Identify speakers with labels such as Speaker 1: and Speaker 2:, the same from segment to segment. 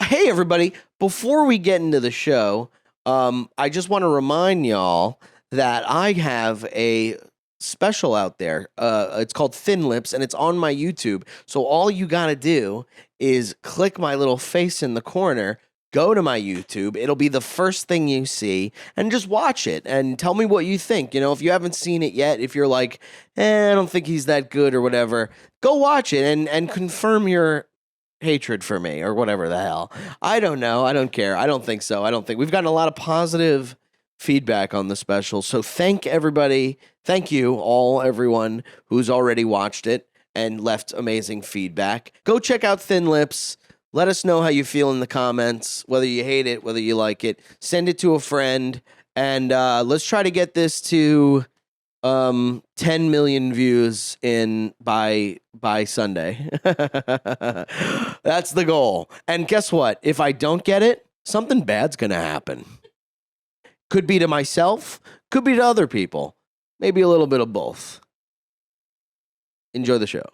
Speaker 1: Hey, everybody. Before we get into the show, I just want to remind y'all that I have a special out there. It's called Thin Lips, and it's on my YouTube. So all you got to do is click my little face in the corner, go to my YouTube. It'll be the first thing you see, and just watch it and tell me what you think. You know, if you haven't seen it yet, if you're like, I don't think he's that good or whatever, go watch it and confirm your hatred for me or whatever the hell. I don't know. I don't care. I don't think so. I don't think we've gotten a lot of positive feedback on the special. So thank everybody. Thank you all, everyone who's already watched it and left amazing feedback. Go check out Thin Lips. Let us know how you feel in the comments, whether you hate it, whether you like it. Send it to a friend, and let's try to get this to 10 million views by Sunday. That's the goal. And guess what? If I don't get it, something bad's going to happen. Could be to myself, could be to other people. Maybe a little bit of both. Enjoy the show.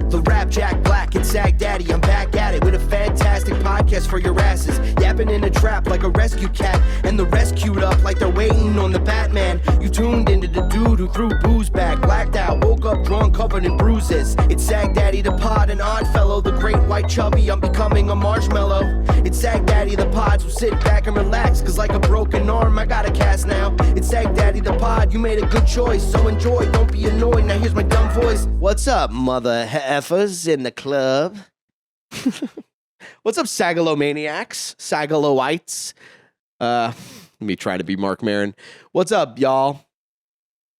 Speaker 1: The Rap Jack Black and Sag Daddy, I'm back at it with a fantastic podcast for your asses. Yapping in a trap like a rescue cat, and the rescued up like they're waiting on the Batman. You tuned into the dude who threw booze back, blacked out, woke up drunk, covered in bruises. It's Sag Daddy the Pod, an odd fellow, the great white chubby, I'm becoming a marshmallow. It's Sag Daddy the Pod, so sit back and relax, cause like a broken arm, I got a cast now. It's Sag Daddy the Pod, you made a good choice, so enjoy, don't be annoyed, now here's my dumb voice. What's up, mother heifers in the club? What's up, Sagalomaniacs? Sagaloites? Let me try to be Mark Maron. What's up, y'all?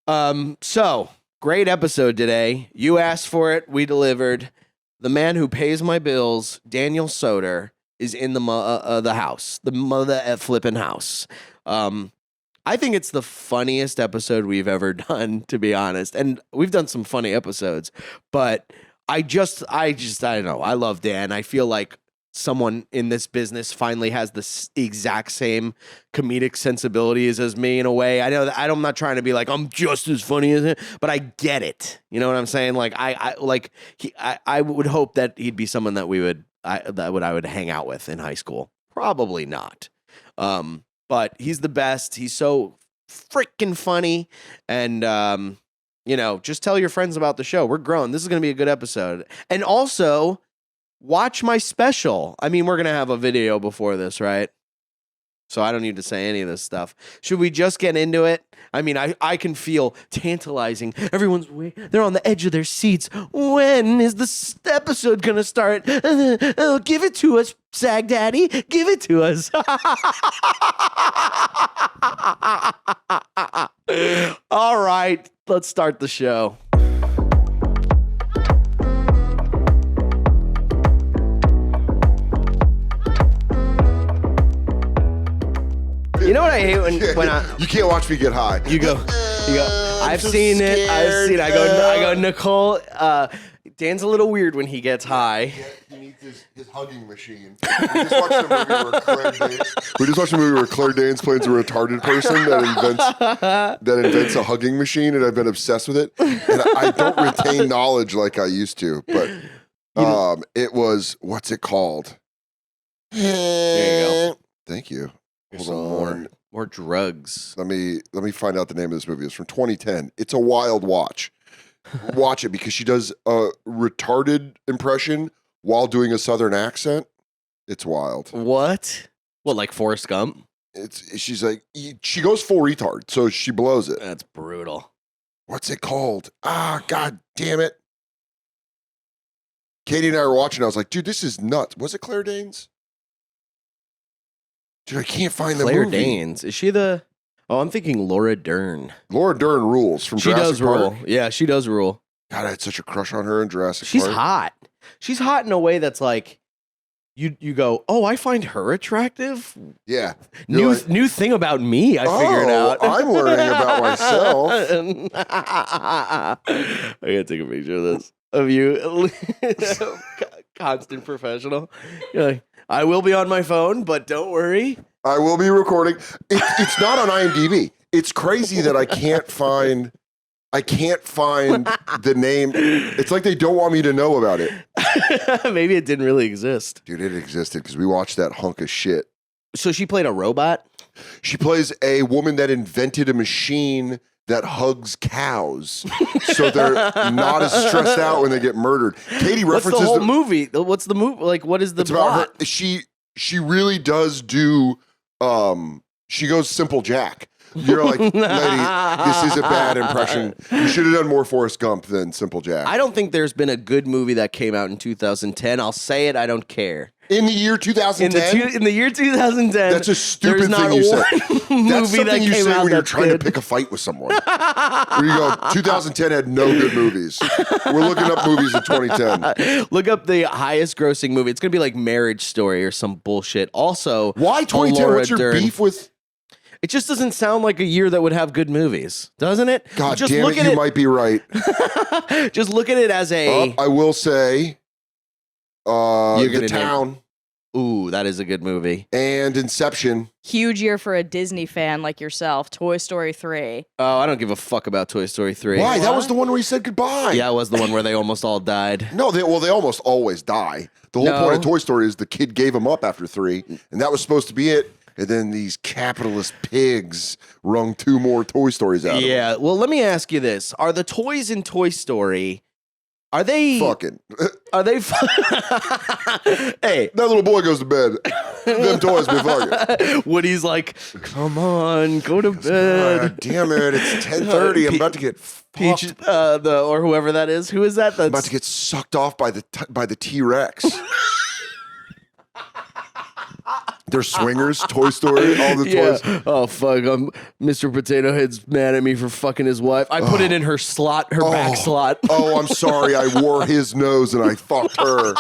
Speaker 1: So, great episode today. You asked for it, we delivered. The man who pays my bills, Daniel Soder, is in the house. The mother flipping house. I think it's the funniest episode we've ever done, to be honest. And we've done some funny episodes, but I don't know. I love Dan. I feel like someone in this business finally has the exact same comedic sensibilities as me in a way. I know that I'm not trying to be like, I'm just as funny as him, but I get it. You know what I'm saying? Like I would hope that he'd be someone that I would hang out with in high school. Probably not. But he's the best. He's so freaking funny. And, just tell your friends about the show. We're growing. This is going to be a good episode. And also, watch my special. I mean, we're going to have a video before this, right? So I don't need to say any of this stuff. Should we just get into it? I mean, I can feel tantalizing. They're on the edge of their seats. When is this episode going to start? Give it to us, Sag Daddy. Give it to us. All right, let's start the show. You know what I hate when
Speaker 2: you can't watch me get high.
Speaker 1: You go. I've seen it. I go, Nicole. Dan's a little weird when he gets high.
Speaker 2: He needs his hugging machine. We just watched a movie where Claire Danes plays a retarded person that invents a hugging machine, and I've been obsessed with it. And I don't retain knowledge like I used to, but it was, what's it called?
Speaker 1: There you go.
Speaker 2: Thank you.
Speaker 1: Hold on. More drugs.
Speaker 2: Let me find out the name of this movie. It's from 2010. It's a wild watch. Watch it because she does a retarded impression while doing a Southern accent. It's wild.
Speaker 1: What? What, like Forrest Gump?
Speaker 2: She's like, she goes full retard, so she blows it.
Speaker 1: That's brutal.
Speaker 2: What's it called? God damn it. Katie and I were watching. I was like, dude, this is nuts. Was it Claire Danes? Dude, I can't find the movie.
Speaker 1: Claire Danes. Is she the... Oh, I'm thinking Laura Dern.
Speaker 2: Laura Dern rules from Jurassic Park.
Speaker 1: She does rule. Yeah, she does rule.
Speaker 2: God, I had such a crush on her in Jurassic Park.
Speaker 1: She's hot. She's hot in a way that's like, you go, oh, I find her attractive?
Speaker 2: Yeah.
Speaker 1: New thing about me, I figured out.
Speaker 2: I'm learning about myself.
Speaker 1: I gotta take a picture of this. Of you. Constant professional. You're like, I will be on my phone, but don't worry.
Speaker 2: I will be recording. It's not on IMDb. It's crazy that I can't find I can't find the name. It's like they don't want me to know about it.
Speaker 1: Maybe it didn't really exist.
Speaker 2: Dude, it existed because we watched that hunk of shit.
Speaker 1: So she played a robot?
Speaker 2: She plays a woman that invented a machine that hugs cows, so they're not as stressed out when they get murdered. Katie
Speaker 1: What's
Speaker 2: references
Speaker 1: the whole movie? What's the movie? Like, what is the
Speaker 2: it's about
Speaker 1: plot?
Speaker 2: her. She really does do. She goes Simple Jack. You're like, lady, this is a bad impression. You should have done more Forrest Gump than Simple Jack.
Speaker 1: I don't think there's been a good movie that came out in 2010. I'll say it. I don't care.
Speaker 2: In the year 2010?
Speaker 1: In the year 2010,
Speaker 2: That's a stupid
Speaker 1: there's
Speaker 2: thing you said.
Speaker 1: not one
Speaker 2: That's
Speaker 1: movie that
Speaker 2: something you
Speaker 1: came
Speaker 2: say
Speaker 1: out
Speaker 2: when you're
Speaker 1: that's
Speaker 2: trying to
Speaker 1: good.
Speaker 2: pick a fight with someone. Where you go, 2010 had no good movies. We're looking up movies in 2010.
Speaker 1: Look up the highest grossing movie. It's going to be like Marriage Story or some bullshit. Also,
Speaker 2: Why 2010?
Speaker 1: Laura
Speaker 2: What's your
Speaker 1: Dern.
Speaker 2: beef with?
Speaker 1: It just doesn't sound like a year that would have good movies, doesn't it?
Speaker 2: God
Speaker 1: just
Speaker 2: damn
Speaker 1: look
Speaker 2: it,
Speaker 1: at
Speaker 2: you might be right.
Speaker 1: Just look at it as a.
Speaker 2: I will say
Speaker 1: You're
Speaker 2: The
Speaker 1: gonna name-
Speaker 2: Town
Speaker 1: Ooh, that is a good movie.
Speaker 2: and Inception.
Speaker 3: Huge year for a Disney fan like yourself. Toy Story 3.
Speaker 1: Oh, I don't give a fuck about Toy Story 3.
Speaker 2: Why? That was the one where he said goodbye.
Speaker 1: Yeah, it was the one where they almost all died.
Speaker 2: No, they almost always die. The whole
Speaker 1: No.
Speaker 2: point of Toy Story is the kid gave him up after 3, and that was supposed to be it. And then these capitalist pigs wrung 2 more Toy Stories out of him.
Speaker 1: Yeah. Well, let me ask you this: are the toys in Toy Story? Are they
Speaker 2: Fucking.
Speaker 1: Are they? Hey,
Speaker 2: That little boy goes to bed. Them toys be fucking.
Speaker 1: Woody's like, "Come on, go to bed."
Speaker 2: God damn it, it's 10:30. I'm about to get
Speaker 1: Peach,
Speaker 2: fucked.
Speaker 1: or whoever that is. Who is that?
Speaker 2: I'm about
Speaker 1: That's
Speaker 2: to get sucked off by the T-Rex. They're swingers, Toy Story, all the toys.
Speaker 1: yeah. Oh fuck! Mr. Potato Head's mad at me for fucking his wife. I put it in her slot, her back slot.
Speaker 2: Oh, I'm sorry. I wore his nose and I fucked her.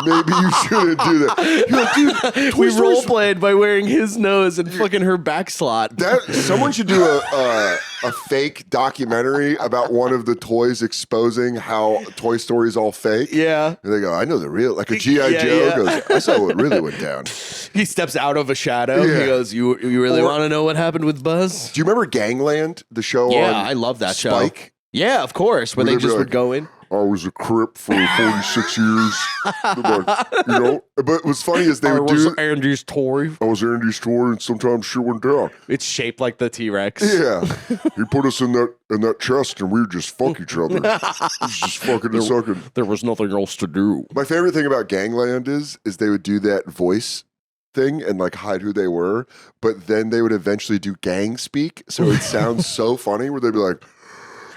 Speaker 2: Maybe you shouldn't do that. You're like, dude, Toy
Speaker 1: We
Speaker 2: Story's-
Speaker 1: role played by wearing his nose and fucking her back slot.
Speaker 2: That someone should do a fake documentary about one of the toys exposing how Toy Story is all fake.
Speaker 1: Yeah.
Speaker 2: And they go, I know the real, like a G.I.
Speaker 1: Yeah,
Speaker 2: Joe
Speaker 1: yeah.
Speaker 2: goes, I saw what really went down.
Speaker 1: He steps out of a shadow.
Speaker 2: Yeah.
Speaker 1: He goes, "You really
Speaker 2: Or-
Speaker 1: want to know what happened with Buzz?"
Speaker 2: Do you remember Gangland, the show
Speaker 1: Yeah,
Speaker 2: on
Speaker 1: I love that show.
Speaker 2: Spike?
Speaker 1: Yeah, of course. Where
Speaker 2: Where
Speaker 1: they
Speaker 2: they'd be
Speaker 1: just
Speaker 2: like,
Speaker 1: would go in.
Speaker 2: I was a Crip for 46 years. Like, you know? But what's funny is they would do,
Speaker 1: Andy's toy.
Speaker 2: I was Andy's toy and sometimes shit went down.
Speaker 1: It's shaped like the T-Rex.
Speaker 2: Yeah. He put us in that chest and we would just fuck each other. It was just fucking and sucking.
Speaker 1: There was nothing else to do.
Speaker 2: My favorite thing about Gangland is they would do that voice thing and like hide who they were, but then they would eventually do gang speak. So it sounds so funny where they'd be like,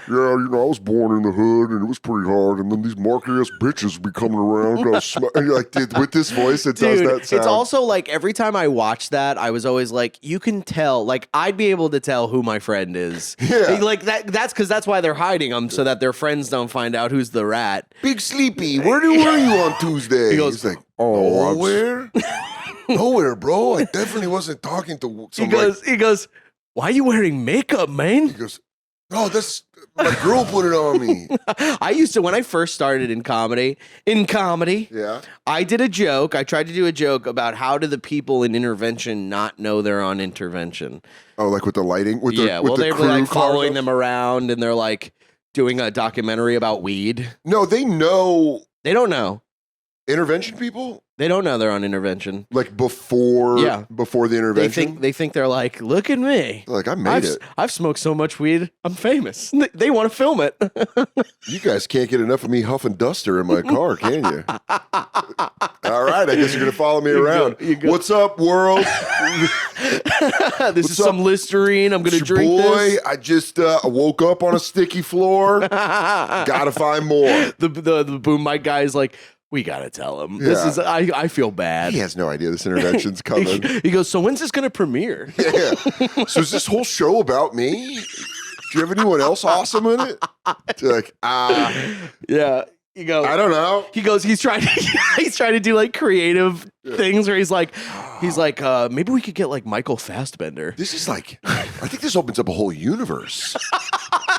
Speaker 2: yeah, you know, I was born in the hood and it was pretty hard. And then these marky ass bitches be coming around. And you're like, dude, with this voice, it does
Speaker 1: Dude,
Speaker 2: that sound.
Speaker 1: it's also like every time I watch that, I was always like, you can tell, like I'd be able to tell who my friend is.
Speaker 2: Yeah.
Speaker 1: Like that's because that's why they're hiding them so that their friends don't find out who's the rat.
Speaker 2: Big Sleepy, where were you on Tuesday?
Speaker 1: He goes,
Speaker 2: He's like,
Speaker 1: "Oh, I'm
Speaker 2: nowhere? Nowhere, bro. I definitely wasn't talking to some
Speaker 1: He goes, why are you wearing makeup, man?
Speaker 2: He goes, no, that's my girl put it on me.
Speaker 1: I used to, when I first started in comedy,
Speaker 2: Yeah.
Speaker 1: I did a joke. I tried to do a joke about how do the people in intervention not know they're on intervention.
Speaker 2: Oh, like with the lighting? With the,
Speaker 1: Yeah,
Speaker 2: with
Speaker 1: well,
Speaker 2: the
Speaker 1: they're
Speaker 2: crew
Speaker 1: like
Speaker 2: cars
Speaker 1: following
Speaker 2: up?
Speaker 1: them around and they're like doing a documentary about weed.
Speaker 2: No, they know
Speaker 1: They don't know.
Speaker 2: intervention people?
Speaker 1: They don't know they're on intervention.
Speaker 2: Like before
Speaker 1: Yeah.
Speaker 2: before the intervention?
Speaker 1: They think they're like, look at me.
Speaker 2: Like, I made it.
Speaker 1: I've smoked so much weed, I'm famous. They want to film it.
Speaker 2: You guys can't get enough of me huffing duster in my car, can you? All right, I guess you're going to follow me around.
Speaker 1: you go.
Speaker 2: What's up, world?
Speaker 1: This is
Speaker 2: up?
Speaker 1: some Listerine. I'm going to
Speaker 2: It's your
Speaker 1: drink
Speaker 2: boy,
Speaker 1: this.
Speaker 2: I just woke up on a sticky floor. Gotta find more.
Speaker 1: The boom mic guy is like, we gotta tell him. This
Speaker 2: Yeah.
Speaker 1: is I feel bad.
Speaker 2: He has no idea this intervention's coming.
Speaker 1: He goes, so when's this gonna premiere?
Speaker 2: Yeah. So is this whole show about me? Do you have anyone else awesome in it? You're like,
Speaker 1: Yeah. You go.
Speaker 2: I don't know.
Speaker 1: He goes. He's trying. He's trying to do like creative things where he's like, maybe we could get like Michael Fassbender.
Speaker 2: This is like, I think this opens up a whole universe.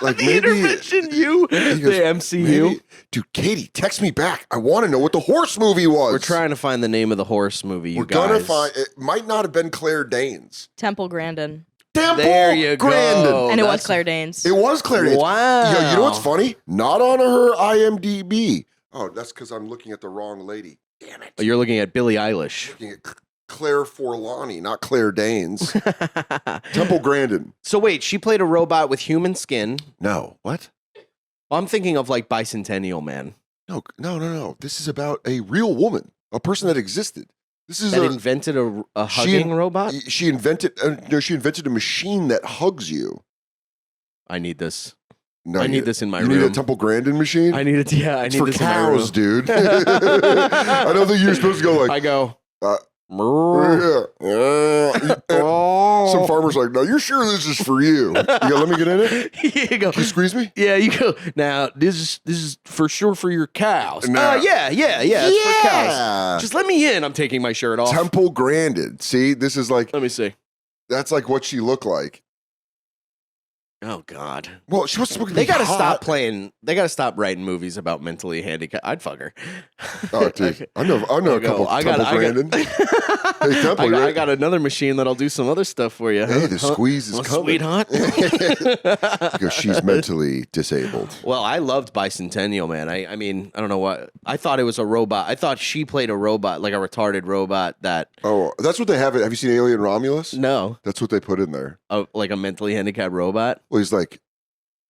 Speaker 2: Like
Speaker 1: The
Speaker 2: maybe,
Speaker 1: intervention, you,
Speaker 2: he goes,
Speaker 1: the MCU.
Speaker 2: maybe- dude, Katie, text me back. I want to know what the horse movie was.
Speaker 1: We're trying to find the name of the horse movie.
Speaker 2: We're gonna find. It might not have been Claire Danes.
Speaker 3: Temple Grandin.
Speaker 2: Temple
Speaker 1: There you go.
Speaker 2: Grandin.
Speaker 3: And it was
Speaker 1: That's-
Speaker 3: Claire Danes.
Speaker 2: It was Claire Danes.
Speaker 1: Wow.
Speaker 2: Yo, you know what's funny? Not on her IMDb. Oh, that's because I'm looking at the wrong lady. Damn it.
Speaker 1: Oh, you're looking at Billie Eilish.
Speaker 2: Looking at Claire Forlani, not Claire Danes. Temple Grandin.
Speaker 1: So wait, she played a robot with human skin.
Speaker 2: No. What?
Speaker 1: I'm thinking of like Bicentennial Man
Speaker 2: No. This is about a real woman, a person that existed. This is
Speaker 1: that invented a hugging robot.
Speaker 2: She invented. She invented a machine that hugs you.
Speaker 1: I need this.
Speaker 2: No,
Speaker 1: I need this in my
Speaker 2: you
Speaker 1: room.
Speaker 2: need a Temple Grandin machine.
Speaker 1: I need it. Yeah, I
Speaker 2: It's
Speaker 1: need
Speaker 2: for
Speaker 1: this
Speaker 2: cows,
Speaker 1: in my room.
Speaker 2: dude. I don't think you're supposed to go like.
Speaker 1: I go.
Speaker 2: Uh,
Speaker 1: "Mrrr."
Speaker 2: Some farmer's like, no, you're sure this is for you? You go, let me get in it.
Speaker 1: You go.
Speaker 2: Can you squeeze me?
Speaker 1: Yeah, you go. Now this is for sure for your cows.
Speaker 2: No.
Speaker 1: Yeah. It's for cows. Just let me in. I'm taking my shirt off.
Speaker 2: Temple Grandin. See, this is like
Speaker 1: Let me see.
Speaker 2: that's like what she looked like.
Speaker 1: Oh God.
Speaker 2: Well, she was supposed to
Speaker 1: They
Speaker 2: be
Speaker 1: gotta
Speaker 2: hot.
Speaker 1: stop playing. They gotta stop writing movies about mentally handicapped. I'd fuck her.
Speaker 2: Oh, dude, I know a couple Temple Grandin. Hey, Temple,
Speaker 1: I
Speaker 2: right?
Speaker 1: got another machine that'll do some other stuff for you.
Speaker 2: Hey, the squeeze is coming.
Speaker 1: Sweetheart.
Speaker 2: Because she's mentally disabled.
Speaker 1: Well, I loved Bicentennial Man. I mean, I don't know what. I thought it was a robot. I thought she played a robot, like a retarded robot that.
Speaker 2: Oh, that's what they have. Have you seen Alien Romulus?
Speaker 1: No,
Speaker 2: That's what they put in there.
Speaker 1: like a mentally handicapped robot.
Speaker 2: Well, he's like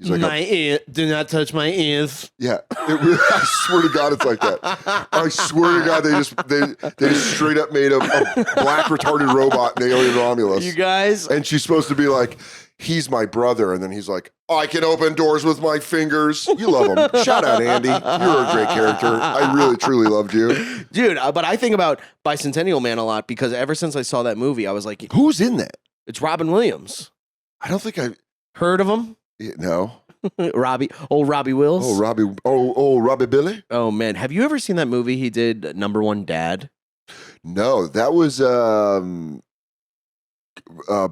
Speaker 1: My ear. Do not touch my ears.
Speaker 2: yeah. I swear to God, it's like that. I swear to God, they just straight up made a black retarded robot in Alien Romulus.
Speaker 1: You guys.
Speaker 2: And she's supposed to be like, he's my brother. And then he's like, I can open doors with my fingers. You love him. Shout out, Andy. You're a great character. I really, truly loved you.
Speaker 1: Dude, but I think about Bicentennial Man a lot because ever since I saw that movie, I was like,
Speaker 2: Who's in that?
Speaker 1: it's Robin Williams.
Speaker 2: I don't think I.
Speaker 1: Heard of him?
Speaker 2: No.
Speaker 1: Old Robbie Wills.
Speaker 2: Oh, Robbie. Oh, Robbie Billy?
Speaker 1: Oh man, have you ever seen that movie he did, Number One Dad?
Speaker 2: No, that was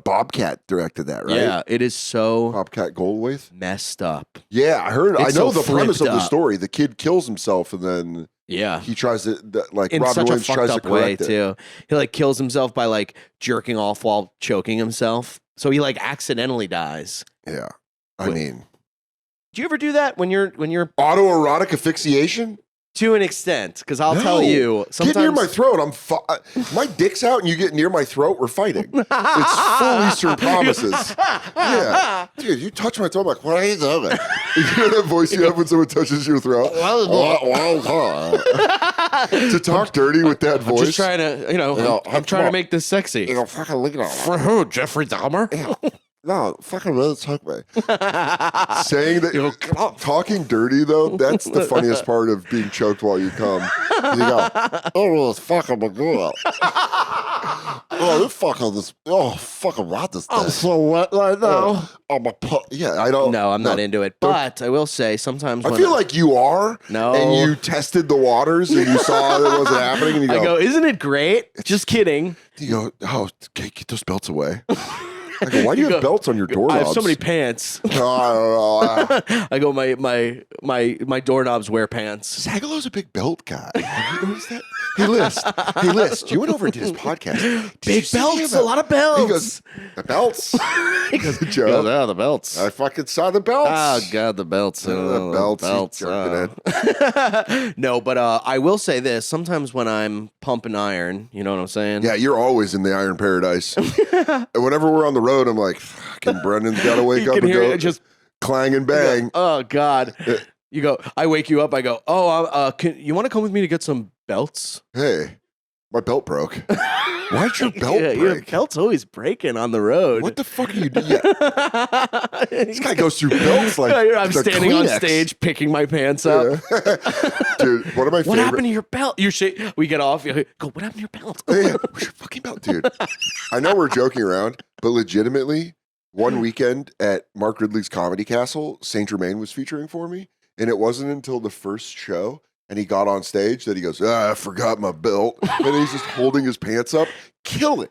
Speaker 2: Bobcat directed that, right?
Speaker 1: Yeah, it is so
Speaker 2: Bobcat Goldthwait.
Speaker 1: messed up.
Speaker 2: Yeah, I heard.
Speaker 1: It's
Speaker 2: I know
Speaker 1: so
Speaker 2: the premise of
Speaker 1: flipped
Speaker 2: the
Speaker 1: up.
Speaker 2: story. The kid kills himself, and then
Speaker 1: Yeah.
Speaker 2: he tries to like
Speaker 1: In
Speaker 2: Robin
Speaker 1: such a
Speaker 2: Williams
Speaker 1: fucked
Speaker 2: tries to
Speaker 1: up way
Speaker 2: correct it.
Speaker 1: too. He like kills himself by like jerking off while choking himself. So he like accidentally dies.
Speaker 2: Yeah, I
Speaker 1: Wait.
Speaker 2: mean,
Speaker 1: Do you ever do that when you're
Speaker 2: autoerotic asphyxiation.
Speaker 1: to an extent? Because I'll
Speaker 2: No.
Speaker 1: tell you, sometimes
Speaker 2: Get near my throat. My dick's out, and you get near my throat. We're fighting. It's full Eastern promises. Yeah, dude, you touch my throat. I'm like, what are you doing? You know that voice you have when someone touches your throat. To talk dirty with that
Speaker 1: I'm
Speaker 2: voice.
Speaker 1: just trying to, I'm trying to make this sexy.
Speaker 2: fucking look at
Speaker 1: For who? Jeffrey Dahmer?
Speaker 2: No, fucking really took me. Saying that, talking dirty though, that's the funniest part of being choked while you come. You go, oh, it's fucking my girl. Oh, you fucking this. Oh, fucking rot this thing.
Speaker 1: I'm so wet right now.
Speaker 2: Yeah, I don't.
Speaker 1: No, I'm not into it. But I will say sometimes
Speaker 2: I
Speaker 1: when
Speaker 2: feel like you are.
Speaker 1: No.
Speaker 2: And you tested the waters and you saw that it wasn't happening, and you
Speaker 1: I go, isn't it great? Just kidding.
Speaker 2: you go, oh, okay, get those belts away. I go, why do you have belts on your doorknobs?
Speaker 1: I have so many pants.
Speaker 2: Oh, I don't know.
Speaker 1: I go, my doorknobs wear pants.
Speaker 2: Zagallo's a big belt guy. Have you noticed that? Hey, List, you went over and did his podcast. Did you
Speaker 1: Big
Speaker 2: see
Speaker 1: belts,
Speaker 2: him?
Speaker 1: a lot of belts.
Speaker 2: He goes, the belts?
Speaker 1: He goes,
Speaker 2: Joe,
Speaker 1: oh, the belts.
Speaker 2: I fucking saw the belts.
Speaker 1: Oh God, the belts.
Speaker 2: The belts, you jerking
Speaker 1: No, but I will say this. Sometimes when I'm pumping iron, you know what I'm saying?
Speaker 2: Yeah, you're always in the iron paradise. And whenever we're on the road, I'm like, fucking Brendan's got to wake
Speaker 1: You
Speaker 2: up
Speaker 1: can
Speaker 2: and
Speaker 1: hear
Speaker 2: go
Speaker 1: it just
Speaker 2: clang and bang.
Speaker 1: Oh God. You go. I wake you up. I go. Oh, you want to come with me to get some belts?
Speaker 2: Hey, my belt broke. Why'd your belt
Speaker 1: Yeah, your
Speaker 2: break?
Speaker 1: belt's always breaking on the road.
Speaker 2: What the fuck are you doing? Yeah. This guy goes through belts like
Speaker 1: I'm
Speaker 2: the
Speaker 1: standing on
Speaker 2: Kleenex.
Speaker 1: stage picking my pants up.
Speaker 2: Yeah. Dude, one of my
Speaker 1: What
Speaker 2: favorite.
Speaker 1: happened to your belt? We get off. You go. What happened to your belt?
Speaker 2: Yeah, where's your fucking belt, dude? I know we're joking around, but legitimately, one weekend at Mark Ridley's Comedy Castle, Saint Germain was featuring for me, and it wasn't until the first show and he got on stage that he goes, I forgot my belt, and he's just holding his pants up, killing,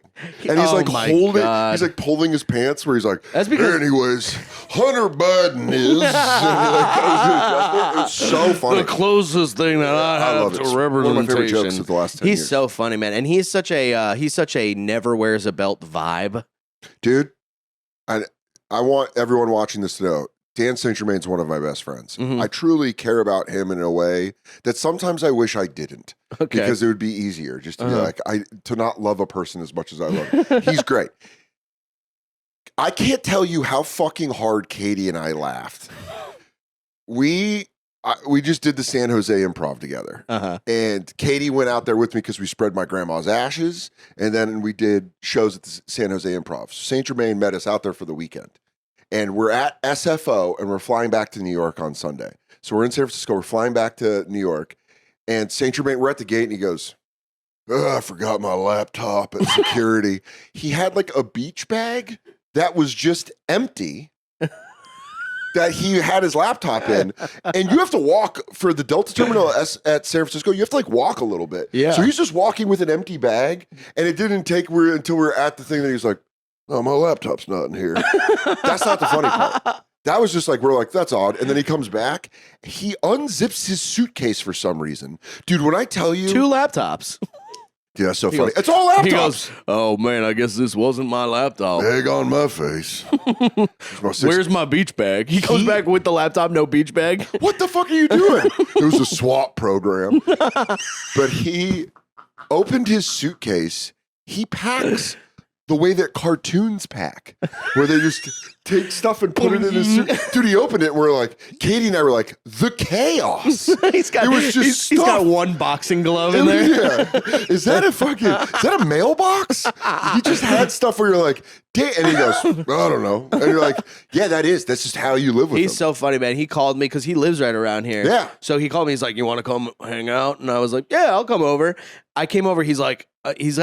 Speaker 2: and he's
Speaker 1: Oh
Speaker 2: like
Speaker 1: my
Speaker 2: holding,
Speaker 1: God.
Speaker 2: he's like pulling his pants where he's like,
Speaker 1: That's because-
Speaker 2: anyways, Hunter Biden is. It's so funny.
Speaker 1: The closest thing that I have
Speaker 2: love
Speaker 1: to
Speaker 2: it. It's one of my favorite
Speaker 1: representation.
Speaker 2: jokes of the last 10
Speaker 1: He's
Speaker 2: years.
Speaker 1: so funny, man, and he's such a never wears a belt vibe.
Speaker 2: Dude, I want everyone watching this to know Dan St. Germain's one of my best friends.
Speaker 1: Mhm.
Speaker 2: I truly care about him in a way that sometimes I wish I didn't,
Speaker 1: Okay.
Speaker 2: because it would be easier just to be
Speaker 1: Uh-huh.
Speaker 2: like to not love a person as much as I love him. He's great. I can't tell you how fucking hard Katie and I laughed. We just did the San Jose Improv together.
Speaker 1: Uh-huh.
Speaker 2: And Katie went out there with me because we spread my grandma's ashes. And then we did shows at the San Jose Improv. So St. Germain met us out there for the weekend. And we're at SFO and we're flying back to New York on Sunday. So we're in San Francisco. We're flying back to New York. And St. Germain, we're at the gate and he goes, I forgot my laptop at security. He had like a beach bag that was just empty. That he had his laptop in, and you have to walk for the Delta terminal at San Francisco. You have to like walk a little bit.
Speaker 1: Yeah.
Speaker 2: So he's just walking with an empty bag, and it didn't take until we were at the thing that he's like, "Oh, my laptop's not in here." That's not the funny part. That was just like, we're like, that's odd. And then he comes back, he unzips his suitcase for some reason, dude. When I tell you,
Speaker 1: 2 laptops.
Speaker 2: dude, that's so
Speaker 1: He
Speaker 2: funny.
Speaker 1: goes-
Speaker 2: It's all laptops.
Speaker 1: He goes, "Oh man, I guess this wasn't my laptop.
Speaker 2: Egg on my face.
Speaker 1: Where's my beach bag?" He comes back with the laptop, no beach bag.
Speaker 2: What the fuck are you doing? It was a swap program. But he opened his suitcase. He packs the way that cartoons pack, where they just take stuff and put it in his suit. Dude, he opened it and we're like, Katie and I were like, the chaos.
Speaker 1: he's got
Speaker 2: It was just
Speaker 1: he's got
Speaker 2: stuff.
Speaker 1: one boxing glove in there.
Speaker 2: Yeah. Is that a mailbox? He just had stuff where you're like, and he goes, I don't know. And you're like, yeah, that's just how you live with
Speaker 1: He's
Speaker 2: him.
Speaker 1: so funny, man. He called me because he lives right around here.
Speaker 2: Yeah.
Speaker 1: So he called me. He's like, "You want to come hang out?" And I was like, "Yeah, I'll come over." I came over. He's like, he's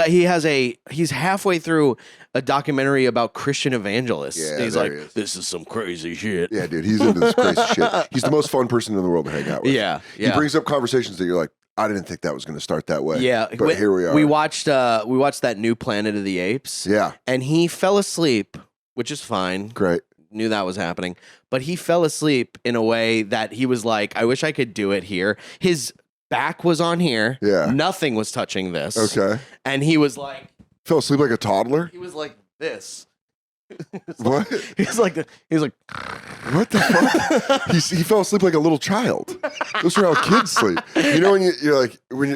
Speaker 1: halfway through a documentary about Christian evangelists.
Speaker 2: Yeah,
Speaker 1: And he's
Speaker 2: there
Speaker 1: like,
Speaker 2: he is.
Speaker 1: "This is some crazy shit."
Speaker 2: Yeah, dude, he's into this crazy shit. He's the most fun person in the world to hang out with.
Speaker 1: Yeah.
Speaker 2: He brings up conversations that you're like, I didn't think that was going to start that way.
Speaker 1: Yeah,
Speaker 2: But here we are.
Speaker 1: We watched that new Planet of the Apes.
Speaker 2: Yeah,
Speaker 1: And he fell asleep, which is fine.
Speaker 2: great.
Speaker 1: Knew that was happening, but he fell asleep in a way that he was like, "I wish I could do it here." His back was on here.
Speaker 2: Yeah.
Speaker 1: Nothing was touching this.
Speaker 2: Okay.
Speaker 1: And he was like
Speaker 2: Fell asleep like a toddler?
Speaker 1: this.
Speaker 2: What?
Speaker 1: He's like
Speaker 2: What the fuck? He fell asleep like a little child. Those are how kids sleep. You know when you're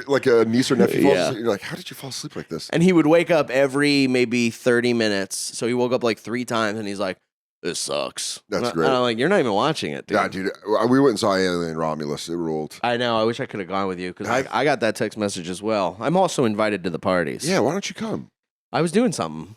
Speaker 2: like a niece or nephew falls
Speaker 1: Yeah.
Speaker 2: asleep, you're like, how did you fall asleep like this?
Speaker 1: and he would wake up every maybe 30 minutes. So he woke up like 3 times and he's like, "This sucks."
Speaker 2: That's
Speaker 1: And
Speaker 2: great.
Speaker 1: I'm like, "You're not even watching it, dude."
Speaker 2: Yeah, dude. We went and saw Alien Romulus. It ruled.
Speaker 1: I know. I wish I could have gone with you because I got that text message as well. I'm also invited to the parties.
Speaker 2: Yeah, why don't you come?
Speaker 1: I was doing something.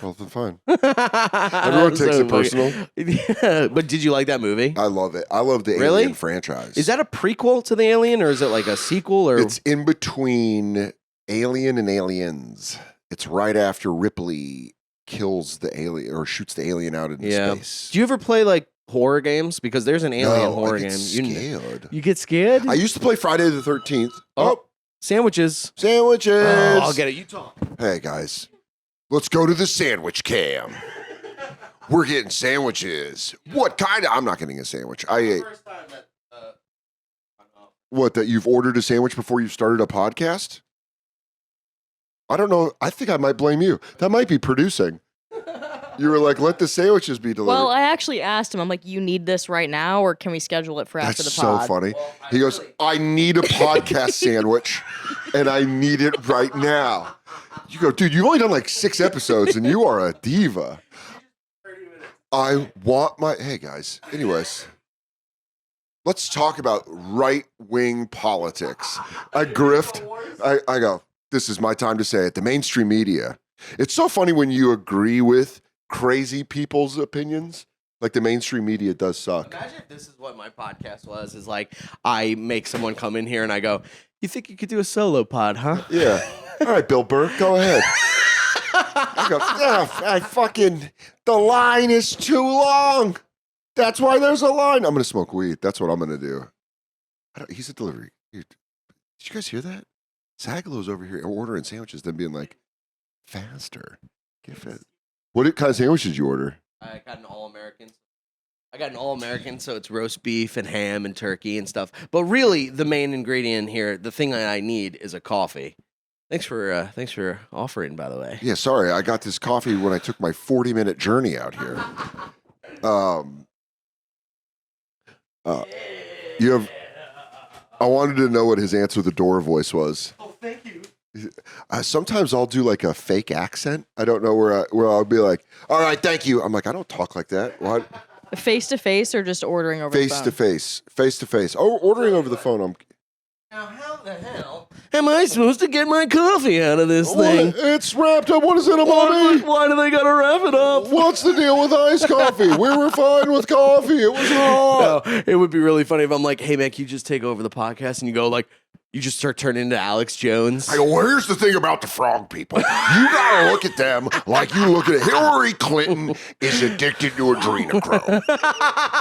Speaker 2: Well, then fine. Everyone takes it personal.
Speaker 1: Yeah. But did you like that movie?
Speaker 2: I love it. I love the
Speaker 1: Really?
Speaker 2: Alien franchise.
Speaker 1: Is that a prequel to the Alien, or is it like a sequel? Or
Speaker 2: It's in between Alien and Aliens. It's right after Ripley kills the alien or shoots the alien out into
Speaker 1: Yeah.
Speaker 2: space.
Speaker 1: do you ever play like horror games? Because there's an Alien horror
Speaker 2: I get
Speaker 1: game.
Speaker 2: scared.
Speaker 1: You get scared?
Speaker 2: I used to play Friday the 13th. Oh,
Speaker 1: Sandwiches.
Speaker 2: sandwiches.
Speaker 1: Oh, I'll get it. You talk.
Speaker 2: Hey, guys. Let's go to the sandwich cam. We're getting sandwiches. What kind of? I'm not getting a sandwich. I ate.
Speaker 1: First time that,
Speaker 2: What, that you've ordered a sandwich before you've started a podcast? I don't know. I think I might blame you. That might be producing. You were like, let the sandwiches be delivered.
Speaker 3: Well, I actually asked him. I'm like, "You need this right now, or can we schedule it for after
Speaker 2: That's
Speaker 3: the
Speaker 2: so
Speaker 3: pod?"
Speaker 2: funny. He goes, I need a podcast sandwich, and I need it right now. You go, dude, you've only done like 6 episodes, and you are a diva. I want my. Hey, guys. Anyways, let's talk about right-wing politics. I grift. I go, this is my time to say it. The mainstream media. It's so funny when you agree with crazy people's opinions. Like the mainstream media does suck.
Speaker 1: Imagine if this is what my podcast was. Is like I make someone come in here and I go, "You think you could do a solo pod, huh?"
Speaker 2: Yeah. All right, Bill Burr, go ahead. I go, the line is too long. That's why there's a line. I'm going to smoke weed. That's what I'm going to do. He's a delivery. Did you guys hear that? Sagalow's over here ordering sandwiches, then being like, faster. Get fed. What kind of sandwiches did you order?
Speaker 1: I got an all-American, so it's roast beef and ham and turkey and stuff. But really, the main ingredient here, the thing that I need is a coffee. Thanks for offering, by the way.
Speaker 2: Yeah, sorry, I got this coffee when I took my 40-minute journey out here. You have. I wanted to know what his answer the door voice was.
Speaker 1: Oh, thank you.
Speaker 2: Sometimes I'll do like a fake accent. I don't know where I'll be like, all right, thank you. I'm like, I don't talk like that. What?
Speaker 3: Face to face or just ordering over the
Speaker 2: Face
Speaker 3: phone?
Speaker 2: to face. Oh, ordering over the phone.
Speaker 1: Now, how the hell am I supposed to get my coffee out of this thing?
Speaker 2: It's wrapped up. What is it about?
Speaker 1: Why do they gotta wrap it up?
Speaker 2: What's the deal with iced coffee? We were fine with coffee. It was hot.
Speaker 1: No, it would be really funny if I'm like, hey, man, can you just take over the podcast? And you go like, you just start turning into Alex Jones.
Speaker 2: I go, well, here's the thing about the frog people. You gotta look at them like you look at Hillary Clinton is addicted to adrenochrome.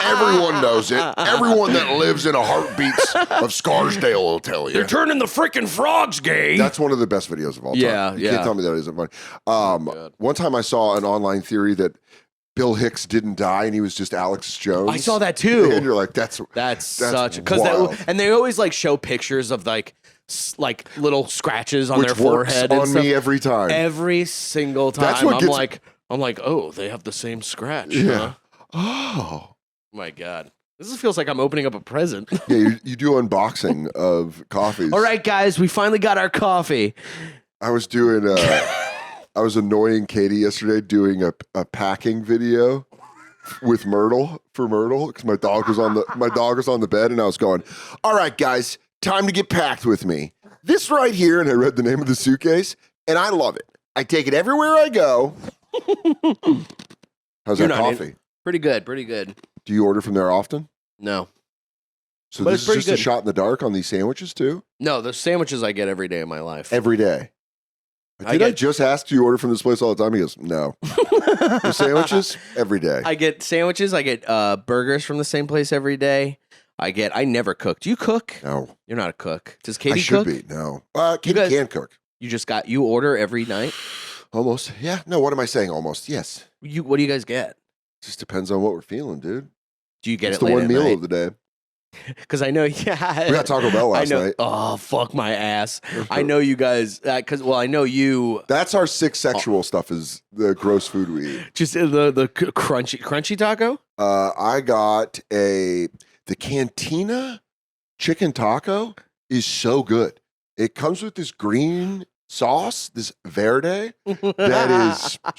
Speaker 2: Everyone knows it. Everyone that lives in a heartbeats of Scarsdale will tell you.
Speaker 1: They're turning the freaking frogs gay.
Speaker 2: That's one of the best videos of all time.
Speaker 1: Yeah,
Speaker 2: You can't tell me that isn't funny. One time I saw an online theory that Bill Hicks didn't die and he was just Alex Jones.
Speaker 1: I saw that too.
Speaker 2: And you're like, that's
Speaker 1: such
Speaker 2: wild.
Speaker 1: and they always like show pictures of like little scratches on
Speaker 2: Which
Speaker 1: their forehead
Speaker 2: works
Speaker 1: and
Speaker 2: on
Speaker 1: stuff.
Speaker 2: me every time.
Speaker 1: Every single time.
Speaker 2: That's what
Speaker 1: I'm like, oh, they have the same scratch.
Speaker 2: Yeah.
Speaker 1: Huh?
Speaker 2: Oh.
Speaker 1: My God. This feels like I'm opening up a present.
Speaker 2: Yeah, you do unboxing of coffees.
Speaker 1: All right, guys, we finally got our coffee.
Speaker 2: I was doing I was annoying Katie yesterday doing a packing video with Myrtle because my dog was on the bed and I was going, all right, guys, time to get packed with me. This right here, and I read the name of the suitcase, and I love it. I take it everywhere I go. How's
Speaker 1: You're
Speaker 2: that
Speaker 1: not
Speaker 2: coffee?
Speaker 1: Pretty good.
Speaker 2: Do you order from there often?
Speaker 1: No.
Speaker 2: So
Speaker 1: But
Speaker 2: this
Speaker 1: it's
Speaker 2: is
Speaker 1: pretty
Speaker 2: just a
Speaker 1: good.
Speaker 2: shot in the dark on these sandwiches too?
Speaker 1: No, the sandwiches I get every day of my life.
Speaker 2: Every day.
Speaker 1: I
Speaker 2: Did I
Speaker 1: get-
Speaker 2: just ask you order from this place all the time? He goes, no. The sandwiches every day.
Speaker 1: I get sandwiches. I get burgers from the same place every day. I never cook. Do you cook?
Speaker 2: No,
Speaker 1: You're not a cook. Does Katie
Speaker 2: I should
Speaker 1: cook?
Speaker 2: be. No, Katie
Speaker 1: guys-
Speaker 2: can cook.
Speaker 1: You order every night?
Speaker 2: Almost. Yeah. No. What am I saying? Almost. Yes.
Speaker 1: What do you guys get?
Speaker 2: Just depends on what we're feeling, dude.
Speaker 1: Do you get
Speaker 2: It's
Speaker 1: it
Speaker 2: the
Speaker 1: late
Speaker 2: one
Speaker 1: at
Speaker 2: meal
Speaker 1: night?
Speaker 2: of the day.
Speaker 1: Because I know, yeah.
Speaker 2: We got Taco Bell last
Speaker 1: I know.
Speaker 2: night.
Speaker 1: Oh, fuck my ass. I know you guys, I know you.
Speaker 2: That's our sick sexual stuff. Is the gross food we eat.
Speaker 1: Just the crunchy taco.
Speaker 2: I got the Cantina chicken taco is so good. It comes with this green sauce, this verde. That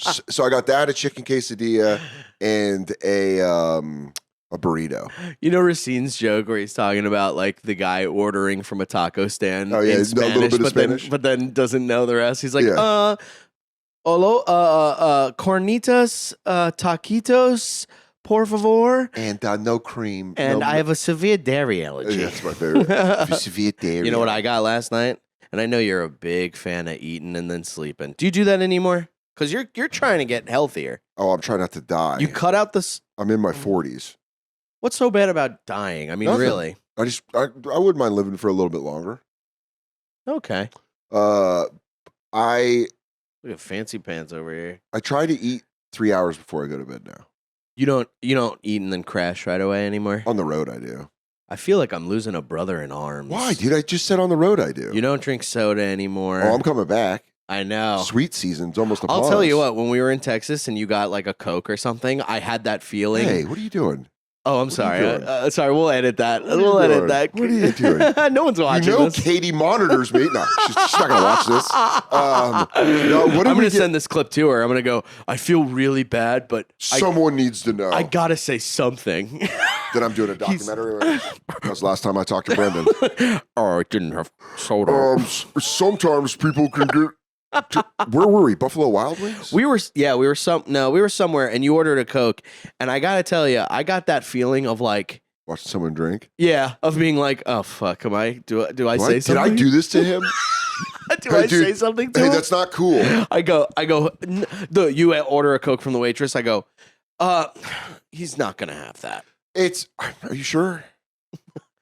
Speaker 2: is so. I got that, a chicken quesadilla, and a burrito.
Speaker 1: You know Racine's joke where he's talking about like the guy ordering from a taco stand
Speaker 2: Oh, yeah,
Speaker 1: in
Speaker 2: a
Speaker 1: Spanish,
Speaker 2: little bit of
Speaker 1: but
Speaker 2: Spanish.
Speaker 1: then doesn't know the rest. He's like,
Speaker 2: Yeah.
Speaker 1: Olo, cornitas, taquitos, por favor.
Speaker 2: And no cream.
Speaker 1: And
Speaker 2: no,
Speaker 1: I have a severe dairy allergy.
Speaker 2: That's my favorite. Severe dairy.
Speaker 1: You know what I got last night? And I know you're a big fan of eating and then sleeping. Do you do that anymore? Because you're trying to get healthier.
Speaker 2: Oh, I'm trying not to die.
Speaker 1: You cut out the.
Speaker 2: I'm in my 40s.
Speaker 1: What's so bad about dying? I mean,
Speaker 2: Nothing.
Speaker 1: really?
Speaker 2: I wouldn't mind living for a little bit longer.
Speaker 1: Okay.
Speaker 2: I
Speaker 1: Look at fancy pants over here.
Speaker 2: try to eat 3 hours before I go to bed now.
Speaker 1: You don't eat and then crash right away anymore.
Speaker 2: On the road, I do.
Speaker 1: I feel like I'm losing a brother in arms.
Speaker 2: Why, dude? I just said on the road I do.
Speaker 1: You don't drink soda anymore.
Speaker 2: Oh, I'm coming back.
Speaker 1: I know.
Speaker 2: Sweet season's almost upon
Speaker 1: I'll tell you
Speaker 2: us.
Speaker 1: what. When we were in Texas and you got like a Coke or something, I had that feeling.
Speaker 2: Hey, what are you doing?
Speaker 1: Oh, I'm
Speaker 2: What are
Speaker 1: sorry.
Speaker 2: you doing?
Speaker 1: Sorry, we'll edit that.
Speaker 2: What are you
Speaker 1: We'll edit
Speaker 2: doing?
Speaker 1: that.
Speaker 2: What are you doing?
Speaker 1: No one's watching
Speaker 2: You know
Speaker 1: this.
Speaker 2: Katie monitors me. No, she's not going to watch this. No, what did
Speaker 1: I'm
Speaker 2: we
Speaker 1: going to
Speaker 2: get?
Speaker 1: send this clip to her. I'm going to go, I feel really bad, but
Speaker 2: Someone needs to know
Speaker 1: I got to say something.
Speaker 2: that I'm doing a documentary. That was the last time I talked to Brendan.
Speaker 1: Oh, I didn't have soda.
Speaker 2: Sometimes people can get... Where were we? Buffalo Wild Wings?
Speaker 1: We were somewhere and you ordered a Coke. And I got to tell you, I got that feeling of like,
Speaker 2: Watching someone drink.
Speaker 1: yeah, of being like, oh, fuck, do I say
Speaker 2: Did
Speaker 1: something?
Speaker 2: I do this to him?
Speaker 1: Do
Speaker 2: Hey,
Speaker 1: I
Speaker 2: dude,
Speaker 1: say something to
Speaker 2: Hey,
Speaker 1: him?
Speaker 2: that's not cool.
Speaker 1: I go, you order a Coke from the waitress. I go, he's not going to have that.
Speaker 2: Are you sure?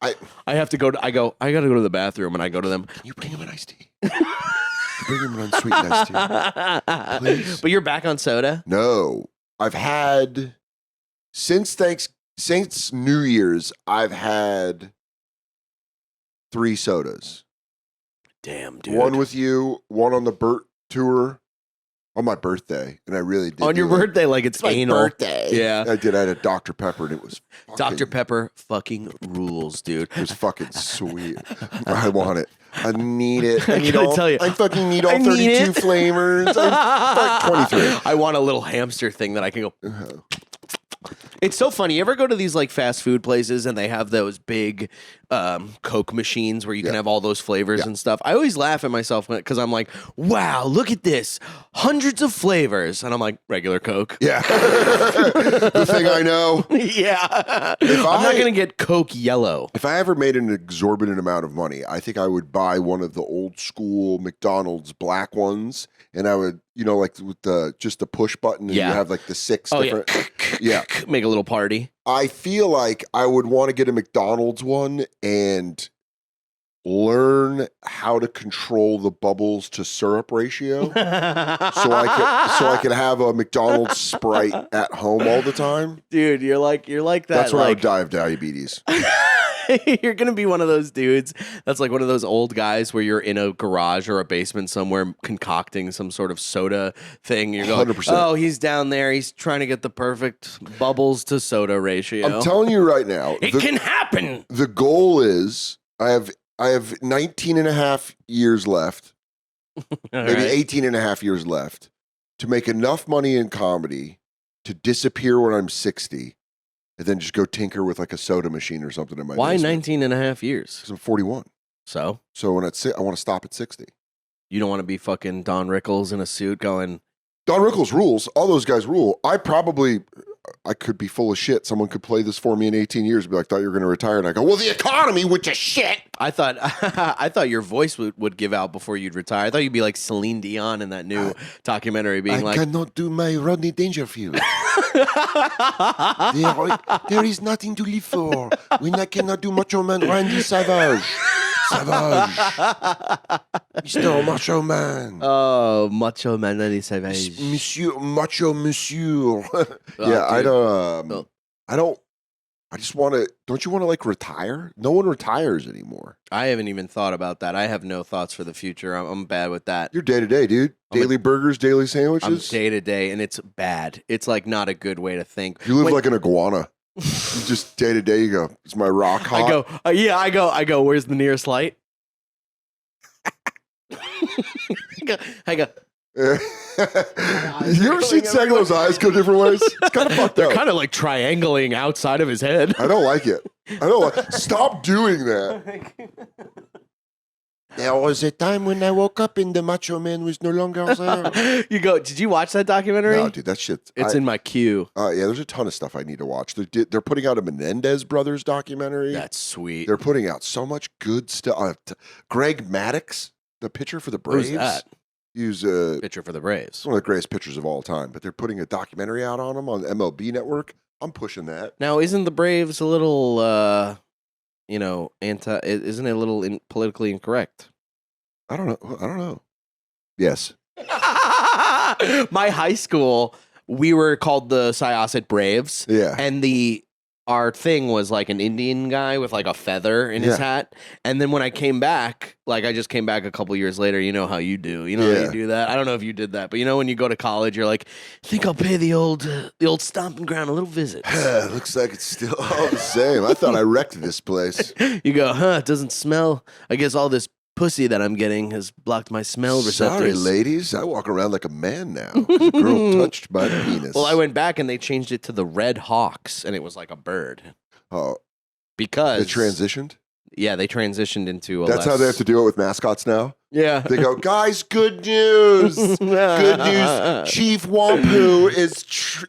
Speaker 1: I have to go I got to go to the bathroom and I go to them.
Speaker 2: Can you bring him an iced tea? Bring him an unsweetened iced tea. Please?
Speaker 1: But you're back on soda?
Speaker 2: No. I've had, since New Year's, I've had 3 sodas.
Speaker 1: Damn, dude.
Speaker 2: One with you, one on the Burt tour on my birthday, and I really did.
Speaker 1: On your
Speaker 2: do it.
Speaker 1: birthday, like it's
Speaker 2: My
Speaker 1: anal.
Speaker 2: birthday.
Speaker 1: Yeah.
Speaker 2: I did. I had a Dr. Pepper, and it was
Speaker 1: Dr. Pepper fucking rules, dude.
Speaker 2: It was fucking sweet. I want it. I need it.
Speaker 1: I gotta tell you,
Speaker 2: I fucking need all
Speaker 1: I need
Speaker 2: 32
Speaker 1: it.
Speaker 2: flavors. I'm 23.
Speaker 1: I want a little hamster thing that I can go.
Speaker 2: Uh-huh.
Speaker 1: It's so funny. You ever go to these like fast food places and they have those big Coke machines where you can
Speaker 2: Yeah.
Speaker 1: have all those flavors
Speaker 2: Yeah.
Speaker 1: and stuff? I always laugh at myself because I'm like, wow, look at this. Hundreds of flavors. And I'm like, regular Coke.
Speaker 2: Yeah. The thing I know.
Speaker 1: Yeah.
Speaker 2: If
Speaker 1: I'm not
Speaker 2: I-
Speaker 1: going to get Coke yellow.
Speaker 2: If I ever made an exorbitant amount of money, I think I would buy one of the old school McDonald's black ones, and I would, like with just the push button, and
Speaker 1: Yeah.
Speaker 2: you have like the 6
Speaker 1: Oh,
Speaker 2: different. Yeah.
Speaker 1: Make a little party.
Speaker 2: I feel like I would want to get a McDonald's one and learn how to control the bubbles to syrup ratio. So I could have a McDonald's Sprite at home all the time.
Speaker 1: Dude, you're like that.
Speaker 2: That's when I would
Speaker 1: like,
Speaker 2: die of diabetes.
Speaker 1: You're gonna be one of those dudes that's like one of those old guys where you're in a garage or a basement somewhere concocting some sort of soda thing. You're going,
Speaker 2: 100%.
Speaker 1: oh, he's down there. He's trying to get the perfect bubbles to soda ratio.
Speaker 2: I'm telling you right now,
Speaker 1: it can happen.
Speaker 2: the goal is I have 19 and a half years left, maybe 18 and a half years left to make enough money in comedy to disappear when I'm 60 and then just go tinker with like a soda machine or something in my
Speaker 1: Why
Speaker 2: basement.
Speaker 1: 19 and a half years?
Speaker 2: Because I'm 41.
Speaker 1: So
Speaker 2: So when I want to stop at 60.
Speaker 1: you don't want to be fucking Don Rickles in a suit going,
Speaker 2: Don Rickles rules. All those guys rule. I could be full of shit. Someone could play this for me in 18 years and be like, thought you were going to retire. And I go, well, the economy went to shit.
Speaker 1: I thought your voice would give out before you'd retire. I thought you'd be like Celine Dion in that new documentary being like,
Speaker 2: cannot do my Rodney Dangerfield. There is nothing to live for when I cannot do Macho Man Randy Savage. Savage. Mr. Macho Man.
Speaker 1: oh, Macho Man Randy Savage.
Speaker 2: Monsieur, Macho Monsieur.
Speaker 1: Oh,
Speaker 2: yeah, I
Speaker 1: dude.
Speaker 2: don't, I just want to, don't you want to like retire? No one retires anymore.
Speaker 1: I haven't even thought about that. I have no thoughts for the future. I'm bad with that.
Speaker 2: You're day to day, dude.
Speaker 1: I'm a-
Speaker 2: Daily burgers, daily
Speaker 1: I'm
Speaker 2: sandwiches.
Speaker 1: day to day, and it's bad. It's like not a good way to think.
Speaker 2: You live
Speaker 1: When-
Speaker 2: like an iguana. You just day to day, you go, is my rock hot?
Speaker 1: I go, I go. Where's the nearest light? I go.
Speaker 2: you ever seen Saglo's eyes go different ways? It's kind of fucked
Speaker 1: They're
Speaker 2: up.
Speaker 1: kind of like triangling outside of his head.
Speaker 2: I don't like it. Stop doing that. There was a time when I woke up and the Macho Man was no longer there.
Speaker 1: You go. Did you watch that documentary?
Speaker 2: No, dude, that shit.
Speaker 1: It's in my queue.
Speaker 2: Yeah, there's a ton of stuff I need to watch. They're putting out a Menendez brothers documentary.
Speaker 1: That's sweet.
Speaker 2: They're putting out so much good stuff. Greg Maddox, the pitcher for the Braves.
Speaker 1: Who's that?
Speaker 2: He's
Speaker 1: Pitcher for the Braves.
Speaker 2: one of the greatest pitchers of all time. But they're putting a documentary out on him on MLB Network. I'm pushing that.
Speaker 1: Now, isn't the Braves a little, anti? Isn't it a little politically incorrect?
Speaker 2: I don't know. Yes.
Speaker 1: My high school, we were called the Syosset Braves,
Speaker 2: Yeah.
Speaker 1: and our thing was like an Indian guy with like a feather in his
Speaker 2: Yeah.
Speaker 1: hat. And then when I came back, like I just came back a couple years later, you know how you do. You know how
Speaker 2: Yeah.
Speaker 1: you do that. I don't know if you did that, but when you go to college, you're like, I think I'll pay the old stomping ground a little visit.
Speaker 2: Looks like it's still all the same. I thought I wrecked this place.
Speaker 1: You go, it doesn't smell. I guess all this pussy that I'm getting has blocked my smell receptors.
Speaker 2: Sorry, ladies. I walk around like a man now. 'Cause a girl touched my penis.
Speaker 1: Well, I went back and they changed it to the Red Hawks, and it was like a bird.
Speaker 2: Oh,
Speaker 1: Because
Speaker 2: they transitioned?
Speaker 1: Yeah, they transitioned into a
Speaker 2: That's how they have to do it with mascots now?
Speaker 1: Yeah.
Speaker 2: They go, guys, good news. Good news. Chief Wampu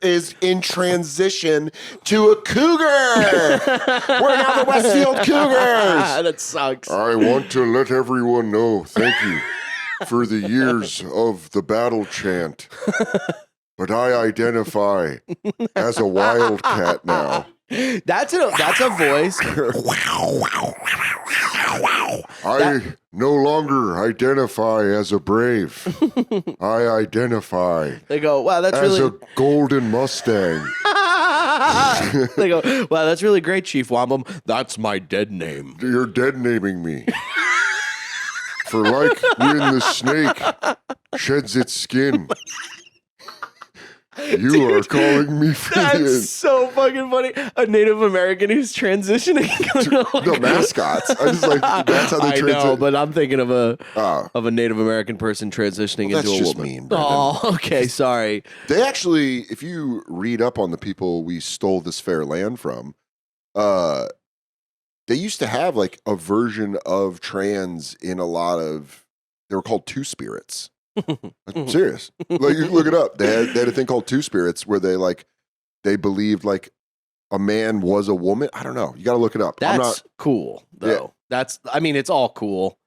Speaker 2: is in transition to a cougar. We're now the Westfield Cougars.
Speaker 1: That sucks.
Speaker 2: I want to let everyone know, thank you for the years of the battle chant. But I identify as a wildcat now.
Speaker 1: That's a voice.
Speaker 2: I no longer identify as a brave. I identify
Speaker 1: They go, wow, that's
Speaker 2: as
Speaker 1: really.
Speaker 2: a golden Mustang.
Speaker 1: They go, wow, that's really great, Chief Wambum. That's my dead name.
Speaker 2: You're dead naming me. For like when the snake sheds its skin, you are calling me Finian.
Speaker 1: That's so fucking funny. A Native American who's transitioning.
Speaker 2: The mascots. I just like that's how they
Speaker 1: I know,
Speaker 2: transition.
Speaker 1: but I'm thinking of a
Speaker 2: Oh,
Speaker 1: Native American person transitioning
Speaker 2: well,
Speaker 1: into
Speaker 2: that's
Speaker 1: a
Speaker 2: just
Speaker 1: woman.
Speaker 2: mean, Brendan.
Speaker 1: Oh, okay, sorry.
Speaker 2: They actually, if you read up on the people we stole this fair land from, they used to have like a version of trans in a lot of. They were called two spirits. I'm serious. Like you look it up. They had a thing called two spirits where they believed like a man was a woman. I don't know. You got to look it up.
Speaker 1: That's cool, though. I mean, it's all cool.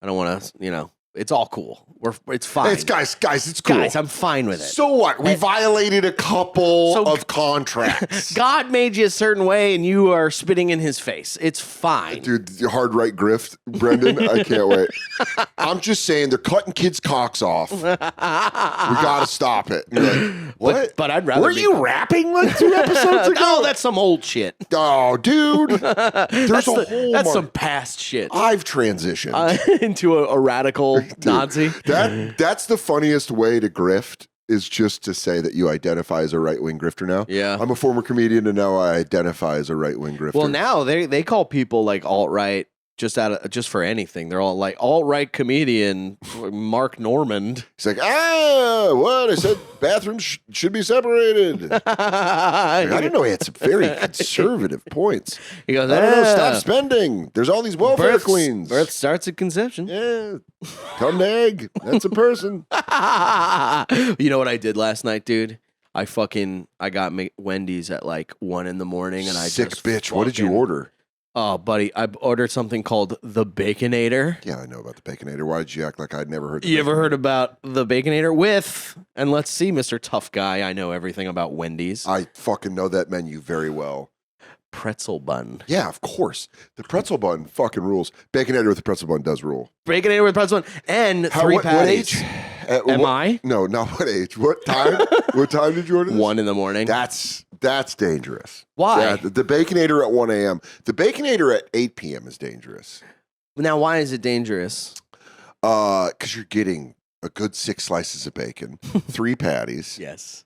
Speaker 1: I don't want to, it's all cool. It's fine.
Speaker 2: It's guys, it's cool.
Speaker 1: Guys, I'm fine with it.
Speaker 2: So what? We violated a couple of contracts.
Speaker 1: God made you a certain way, and you are spitting in his face. It's fine.
Speaker 2: Dude, the hard right grift, Brendan. I can't wait. I'm just saying they're cutting kids' cocks off. We got to stop it. And you're like, what?
Speaker 1: But I'd rather.
Speaker 2: Were you rapping like 2 episodes ago?
Speaker 1: Oh, that's some old shit.
Speaker 2: Oh, dude. There's
Speaker 1: That's some past shit.
Speaker 2: I've transitioned.
Speaker 1: Into a radical Nazi.
Speaker 2: That's the funniest way to grift is just to say that you identify as a right-wing grifter now.
Speaker 1: Yeah.
Speaker 2: I'm a former comedian and now I identify as a right-wing grifter.
Speaker 1: Well, now they call people like alt-right just for anything. They're all like alt-right comedian Mark Normand.
Speaker 2: He's like, what? I said bathrooms should be separated. I don't know. He had some very conservative points.
Speaker 1: He goes,
Speaker 2: I don't know. Stop spending. There's all these welfare queens.
Speaker 1: Birth starts at conception.
Speaker 2: Yeah. Come to egg. That's a person.
Speaker 1: You know what I did last night, dude? I got Wendy's at like 1 a.m. and I
Speaker 2: Sick
Speaker 1: just
Speaker 2: bitch. What did you
Speaker 1: fucking-
Speaker 2: order?
Speaker 1: Oh, buddy, I ordered something called the Baconator.
Speaker 2: Yeah, I know about the Baconator. Why did you act like I'd never heard of
Speaker 1: You ever heard about the Baconator and let's see, Mr. Tough Guy, I know everything about Wendy's.
Speaker 2: I fucking know that menu very well.
Speaker 1: Pretzel bun.
Speaker 2: Yeah, of course. The pretzel bun fucking rules. Baconator with the pretzel bun does rule.
Speaker 1: Baconator with pretzel bun and 3 patties.
Speaker 2: What age?
Speaker 1: Am I?
Speaker 2: No, not what age. What time? What time did you order this?
Speaker 1: 1 a.m.
Speaker 2: That's dangerous.
Speaker 1: Why?
Speaker 2: Yeah, the Baconator at 1 a.m. The Baconator at 8 p.m. is dangerous.
Speaker 1: Now, why is it dangerous?
Speaker 2: Because you're getting a good 6 slices of bacon, 3 patties,
Speaker 1: Yes.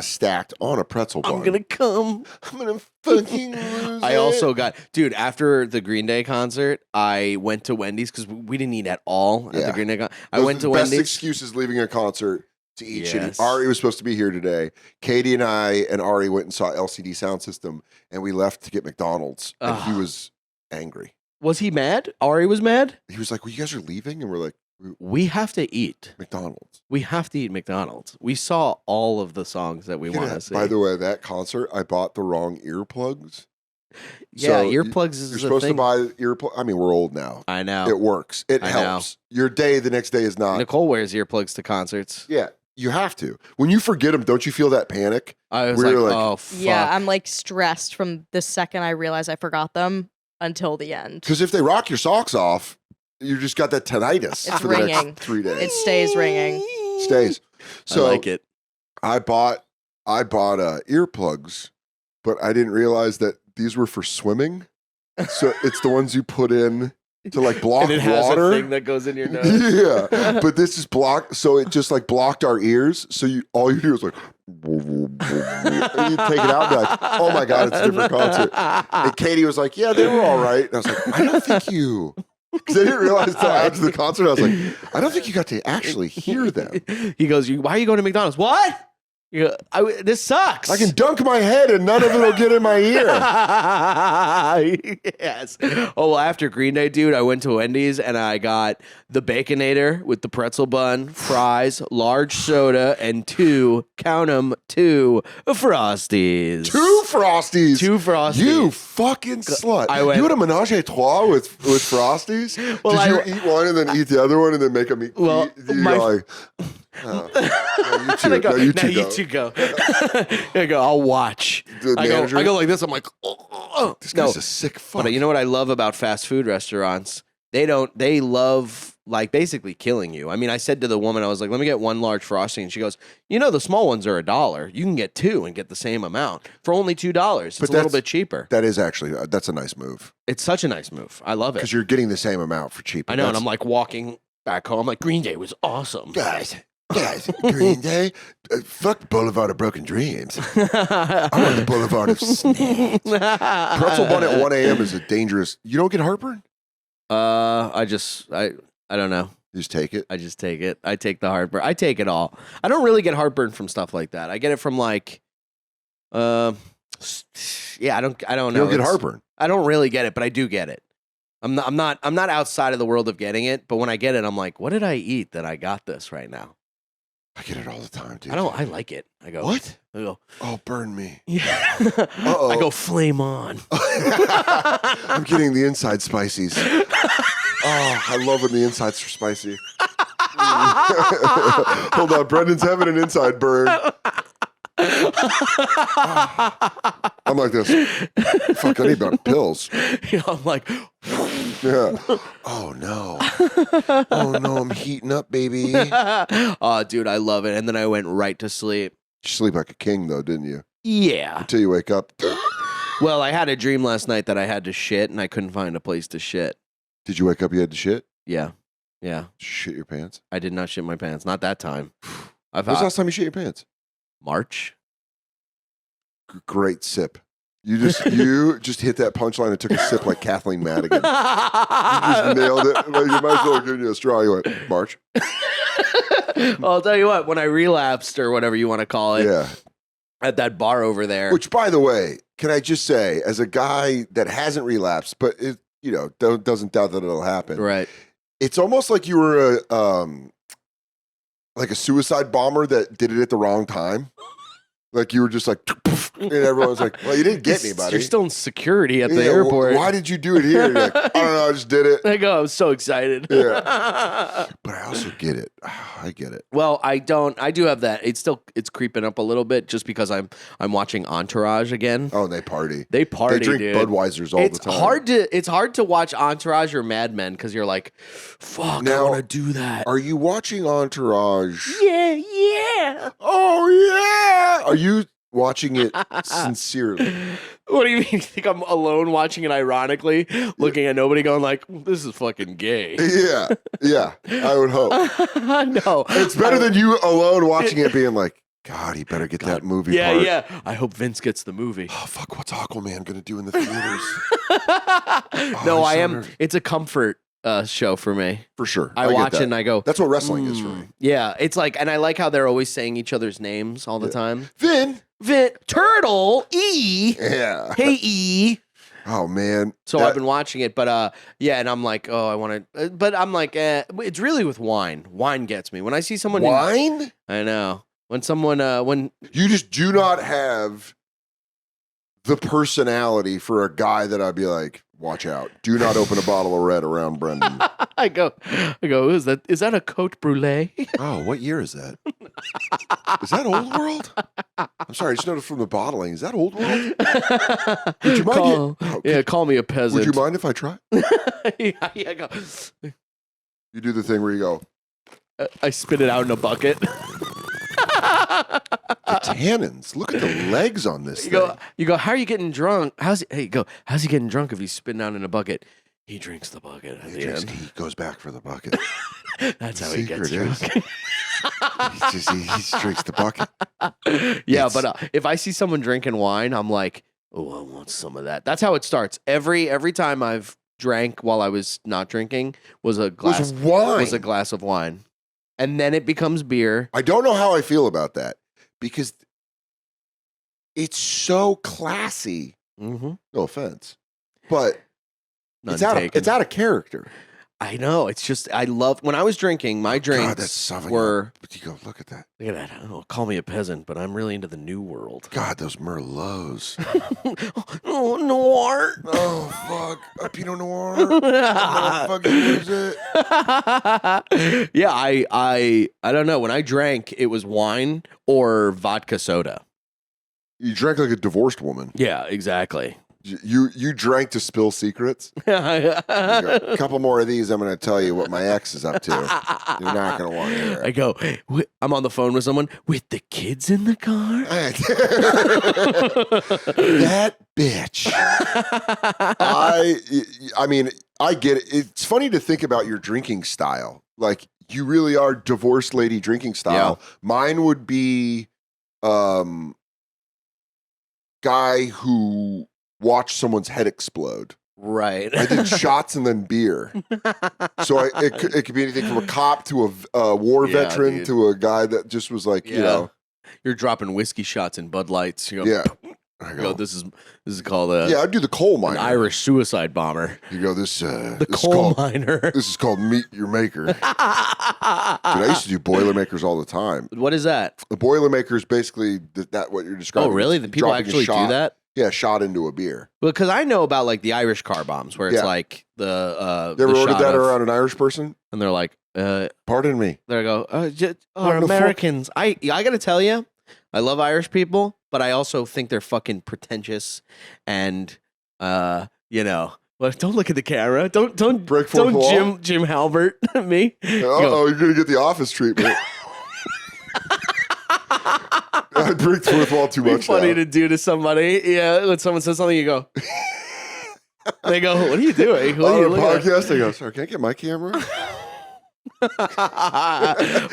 Speaker 2: stacked on a pretzel bun.
Speaker 1: I'm gonna come.
Speaker 2: I'm gonna fucking lose
Speaker 1: I
Speaker 2: it.
Speaker 1: also got, dude, after the Green Day concert, I went to Wendy's because we didn't eat at all at the
Speaker 2: Yeah.
Speaker 1: Green Day concert. I
Speaker 2: Those
Speaker 1: went
Speaker 2: are
Speaker 1: to
Speaker 2: the best
Speaker 1: Wendy's.
Speaker 2: excuses leaving a concert to eat
Speaker 1: Yes.
Speaker 2: shitty. Ari was supposed to be here today. Katie and I and Ari went and saw LCD Sound System, and we left to get McDonald's, and he
Speaker 1: Ugh.
Speaker 2: was angry.
Speaker 1: Was he mad? Ari was mad?
Speaker 2: He was like, "Well, you guys are leaving," and we're like,
Speaker 1: We have to eat.
Speaker 2: "McDonald's."
Speaker 1: We have to eat McDonald's. We saw all of the songs that we
Speaker 2: Yeah,
Speaker 1: want to see.
Speaker 2: by the way, that concert, I bought the wrong earplugs.
Speaker 1: yeah,
Speaker 2: so
Speaker 1: earplugs is
Speaker 2: You're
Speaker 1: the
Speaker 2: supposed
Speaker 1: thing.
Speaker 2: to buy earplugs. I mean, we're old now.
Speaker 1: I know.
Speaker 2: It works. It
Speaker 1: I know.
Speaker 2: helps. Your day the next day is not.
Speaker 1: Nicole wears earplugs to concerts.
Speaker 2: Yeah, you have to. When you forget them, don't you feel that panic?
Speaker 1: I was
Speaker 2: We're
Speaker 1: like,
Speaker 2: like-
Speaker 1: oh, fuck.
Speaker 3: Yeah, I'm like stressed from the second I realize I forgot them until the end.
Speaker 2: Because if they rock your socks off, you just got that tinnitus
Speaker 3: It's
Speaker 2: for the
Speaker 3: ringing.
Speaker 2: next 3 days.
Speaker 3: It stays ringing.
Speaker 2: Stays. So
Speaker 1: I like it.
Speaker 2: I bought earplugs, but I didn't realize that these were for swimming. So it's the ones you put in to like block
Speaker 1: And it has
Speaker 2: water.
Speaker 1: a thing that goes in your nose.
Speaker 2: Yeah, but this is blocked, so it just like blocked our ears. So all you do is like, and you take it out and be like, oh my god, it's a different concert. And Katie was like, yeah, they were all right. And I was like, I don't think you, because I didn't realize until after the concert. I was like, I don't think you got to actually hear them.
Speaker 1: He goes, why are you going to McDonald's? What? You go, this sucks.
Speaker 2: I can dunk my head and none of it will get in my ear.
Speaker 1: Yes. Oh, well, after Green Day, dude, I went to Wendy's and I got the Baconator with the pretzel bun, fries, large soda, and 2 Frosties.
Speaker 2: 2 Frosties.
Speaker 1: 2 Frosties.
Speaker 2: You fucking slut.
Speaker 1: I went-
Speaker 2: You had a menage a trois with Frosties?
Speaker 1: Well,
Speaker 2: Did you
Speaker 1: I-
Speaker 2: eat one and then eat the other one and then make them eat?
Speaker 1: Well,
Speaker 2: you
Speaker 1: my-
Speaker 2: go like, oh, no, you two,
Speaker 1: And I go,
Speaker 2: no, you
Speaker 1: now
Speaker 2: two
Speaker 1: you
Speaker 2: go.
Speaker 1: two go. I go, I'll watch.
Speaker 2: The manager?
Speaker 1: I go like this. I'm like, oh.
Speaker 2: This
Speaker 1: No,
Speaker 2: guy's a sick fuck.
Speaker 1: but you know what I love about fast food restaurants? They love like basically killing you. I mean, I said to the woman, I was like, let me get 1 large Frosty. And she goes, the small ones are $1. You can get 2 and get the same amount for only $2. It's
Speaker 2: But
Speaker 1: a little
Speaker 2: that's-
Speaker 1: bit cheaper.
Speaker 2: That is actually, that's a nice move
Speaker 1: It's such a nice move. I love it.
Speaker 2: because you're getting the same amount for cheaper.
Speaker 1: I know. And
Speaker 2: That's-
Speaker 1: I'm like walking back home. Like, Green Day was awesome.
Speaker 2: Guys, Green Day, fuck Boulevard of Broken Dreams. I'm on the Boulevard of Snacks. Pretzel bun at 1 a.m. is a dangerous. You don't get heartburn?
Speaker 1: I don't know.
Speaker 2: You just take it.
Speaker 1: I just take it. I take the heartburn. I take it all. I don't really get heartburn from stuff like that. I get it from like, yeah, I don't know.
Speaker 2: You don't get
Speaker 1: It's-
Speaker 2: heartburn.
Speaker 1: I don't really get it, but I do get it. I'm not outside of the world of getting it, but when I get it, I'm like, what did I eat that I got this right now?
Speaker 2: I get it all the time, dude.
Speaker 1: I like it. I go,
Speaker 2: What?
Speaker 1: I go,
Speaker 2: Oh, burn me.
Speaker 1: yeah.
Speaker 2: Uh-oh.
Speaker 1: I go flame on.
Speaker 2: I'm getting the inside spices. Oh, I love when the insides are spicy. Hold on, Brendan's having an inside burn. I'm like this. Fuck, I need about pills.
Speaker 1: I'm like,
Speaker 2: Yeah. Oh no. Oh no, I'm heating up, baby.
Speaker 1: oh, dude, I love it. And then I went right to sleep.
Speaker 2: You sleep like a king, though, didn't you?
Speaker 1: Yeah.
Speaker 2: Until you wake up.
Speaker 1: Well, I had a dream last night that I had to shit and I couldn't find a place to shit.
Speaker 2: Did you wake up? You had to shit?
Speaker 1: Yeah. Yeah.
Speaker 2: Did you shit your pants?
Speaker 1: I did not shit my pants. Not that time. I've
Speaker 2: When's the last time you shit your pants?
Speaker 1: March.
Speaker 2: Great sip. You just hit that punchline and took a sip like Kathleen Madigan. You just nailed it. Like, you might as well give you a straw. You went, March.
Speaker 1: Well, I'll tell you what, when I relapsed or whatever you want to call it
Speaker 2: Yeah.
Speaker 1: at that bar over there.
Speaker 2: Which, by the way, can I just say, as a guy that hasn't relapsed, but it, doesn't doubt that it'll happen.
Speaker 1: Right.
Speaker 2: It's almost like you were like a suicide bomber that did it at the wrong time. Like you were just like, and everyone's like, well, you didn't get anybody.
Speaker 1: You're still in security at the
Speaker 2: Yeah,
Speaker 1: airport.
Speaker 2: Why did you do it here? You're like, I don't know, I just did it.
Speaker 1: I go, I'm so excited.
Speaker 2: Yeah. But I also get it. I get it.
Speaker 1: Well, I don't. I do have that. It's creeping up a little bit just because I'm watching Entourage again.
Speaker 2: Oh, and they party.
Speaker 1: They party,
Speaker 2: They drink
Speaker 1: dude.
Speaker 2: Budweisers all
Speaker 1: It's
Speaker 2: the time.
Speaker 1: It's hard to watch Entourage or Mad Men because you're like, fuck, I
Speaker 2: Now,
Speaker 1: want to do that.
Speaker 2: Are you watching Entourage?
Speaker 1: Yeah.
Speaker 2: Oh, yeah. Are you watching it sincerely?
Speaker 1: What do you mean? You think I'm alone watching it ironically, looking at nobody going like, this is fucking gay?
Speaker 2: Yeah, I would hope.
Speaker 1: No.
Speaker 2: It's better than you alone watching it being like, God, he better get that movie
Speaker 1: Yeah,
Speaker 2: part.
Speaker 1: yeah. I hope Vince gets the movie.
Speaker 2: Oh, fuck, what's Aquaman going to do in the theaters?
Speaker 1: No, I
Speaker 2: so
Speaker 1: am.
Speaker 2: nervous.
Speaker 1: It's a comfort show for me.
Speaker 2: For sure.
Speaker 1: I
Speaker 2: get
Speaker 1: watch
Speaker 2: that.
Speaker 1: it and I go,
Speaker 2: That's what wrestling is for me.
Speaker 1: yeah, it's like, and I like how they're always saying each other's names all the
Speaker 2: Yeah.
Speaker 1: time.
Speaker 2: Vin.
Speaker 1: Turtle, E.
Speaker 2: Yeah.
Speaker 1: Hey, E.
Speaker 2: Oh, man.
Speaker 1: So I've been watching it, but yeah, and I'm like, oh, I want to, but I'm like, it's really with wine. Wine gets me. When I see someone,
Speaker 2: Wine?
Speaker 1: I know. When someone, when
Speaker 2: You just do not have the personality for a guy that I'd be like, watch out. Do not open a bottle of red around Brendan.
Speaker 1: I go, is that a Cote Brulee?
Speaker 2: Oh, what year is that? Is that Old World? I'm sorry, I just noticed from the bottling. Is that Old World? Would you mind?
Speaker 1: Call me a peasant.
Speaker 2: Would you mind if I try?
Speaker 1: yeah, go.
Speaker 2: You do the thing where you go,
Speaker 1: I spit it out in a bucket.
Speaker 2: the tannins. Look at the legs on this
Speaker 1: You
Speaker 2: thing.
Speaker 1: go, how are you getting drunk? How's he getting drunk if he's spitting out in a bucket? He drinks the bucket at the end.
Speaker 2: He goes back for the bucket.
Speaker 1: That's how he gets
Speaker 2: Secret
Speaker 1: drunk.
Speaker 2: He just drinks the bucket.
Speaker 1: Yeah,
Speaker 2: It's-
Speaker 1: but if I see someone drinking wine, I'm like, oh, I want some of that. That's how it starts. Every time I've drank while I was not drinking was a glass
Speaker 2: wine.
Speaker 1: was a glass of wine, and then it becomes beer.
Speaker 2: I don't know how I feel about that because it's so classy.
Speaker 1: Mm-hmm.
Speaker 2: No offense, but
Speaker 1: None
Speaker 2: it's
Speaker 1: taken.
Speaker 2: out of character.
Speaker 1: I know. It's just I love when I was drinking. My drinks
Speaker 2: God, that's Sauvignon.
Speaker 1: were.
Speaker 2: But you go, look at that.
Speaker 1: Look at that. Oh, call me a peasant, but I'm really into the new world.
Speaker 2: God, those Merlots.
Speaker 1: Oh, noir.
Speaker 2: Oh fuck, a Pinot Noir. Oh, fucking lose it.
Speaker 1: Yeah, I don't know. When I drank, it was wine or vodka soda.
Speaker 2: You drank like a divorced woman.
Speaker 1: Yeah, exactly.
Speaker 2: You drank to spill secrets. You go, a couple more of these, I'm going to tell you what my ex is up to. You're not going to want to hear
Speaker 1: I
Speaker 2: it.
Speaker 1: go, I'm on the phone with someone with the kids in the car.
Speaker 2: That bitch. I mean, I get it. It's funny to think about your drinking style. Like, you really are divorced lady drinking style.
Speaker 1: Yeah.
Speaker 2: Mine would be guy who watched someone's head explode.
Speaker 1: Right.
Speaker 2: I did shots and then beer. So it could be anything from a cop to a war
Speaker 1: Yeah,
Speaker 2: veteran
Speaker 1: dude.
Speaker 2: to a guy that just was like, you
Speaker 1: Yeah.
Speaker 2: know,
Speaker 1: You're dropping whiskey shots in Bud Lights. You go,
Speaker 2: yeah. I
Speaker 1: you
Speaker 2: go,
Speaker 1: go, this is called a
Speaker 2: yeah, I'd do the coal
Speaker 1: an
Speaker 2: miner.
Speaker 1: Irish suicide bomber.
Speaker 2: You go, this
Speaker 1: The
Speaker 2: this is
Speaker 1: coal
Speaker 2: called
Speaker 1: miner.
Speaker 2: this is called meet your maker. Dude, I used to do Boilermakers all the time.
Speaker 1: What is that?
Speaker 2: The Boilermaker is basically that what you're
Speaker 1: Oh,
Speaker 2: describing.
Speaker 1: really?
Speaker 2: It's
Speaker 1: The people
Speaker 2: dropping a
Speaker 1: actually do
Speaker 2: shot.
Speaker 1: that?
Speaker 2: Yeah, shot into a beer.
Speaker 1: Well, because I know about like the Irish car bombs, where it's
Speaker 2: Yeah.
Speaker 1: like the
Speaker 2: You ever
Speaker 1: the
Speaker 2: ordered
Speaker 1: shot
Speaker 2: that
Speaker 1: of-
Speaker 2: around an Irish person?
Speaker 1: and they're like,
Speaker 2: Pardon me.
Speaker 1: there I go.
Speaker 2: What the fuck?
Speaker 1: Americans. I got to tell you, I love Irish people, but I also think they're fucking pretentious and you know. Well, don't look at the camera. Don't
Speaker 2: Break fourth
Speaker 1: don't
Speaker 2: wall?
Speaker 1: Jim Halbert me.
Speaker 2: Oh, you're gonna get the office treatment. I break the fourth wall too
Speaker 1: Be
Speaker 2: much.
Speaker 1: funny
Speaker 2: now.
Speaker 1: to do to somebody. Yeah, when someone says something, you go. They go, "What are you doing? What are
Speaker 2: On
Speaker 1: you
Speaker 2: a
Speaker 1: looking at?"
Speaker 2: podcast, I go, sorry, can I get my camera?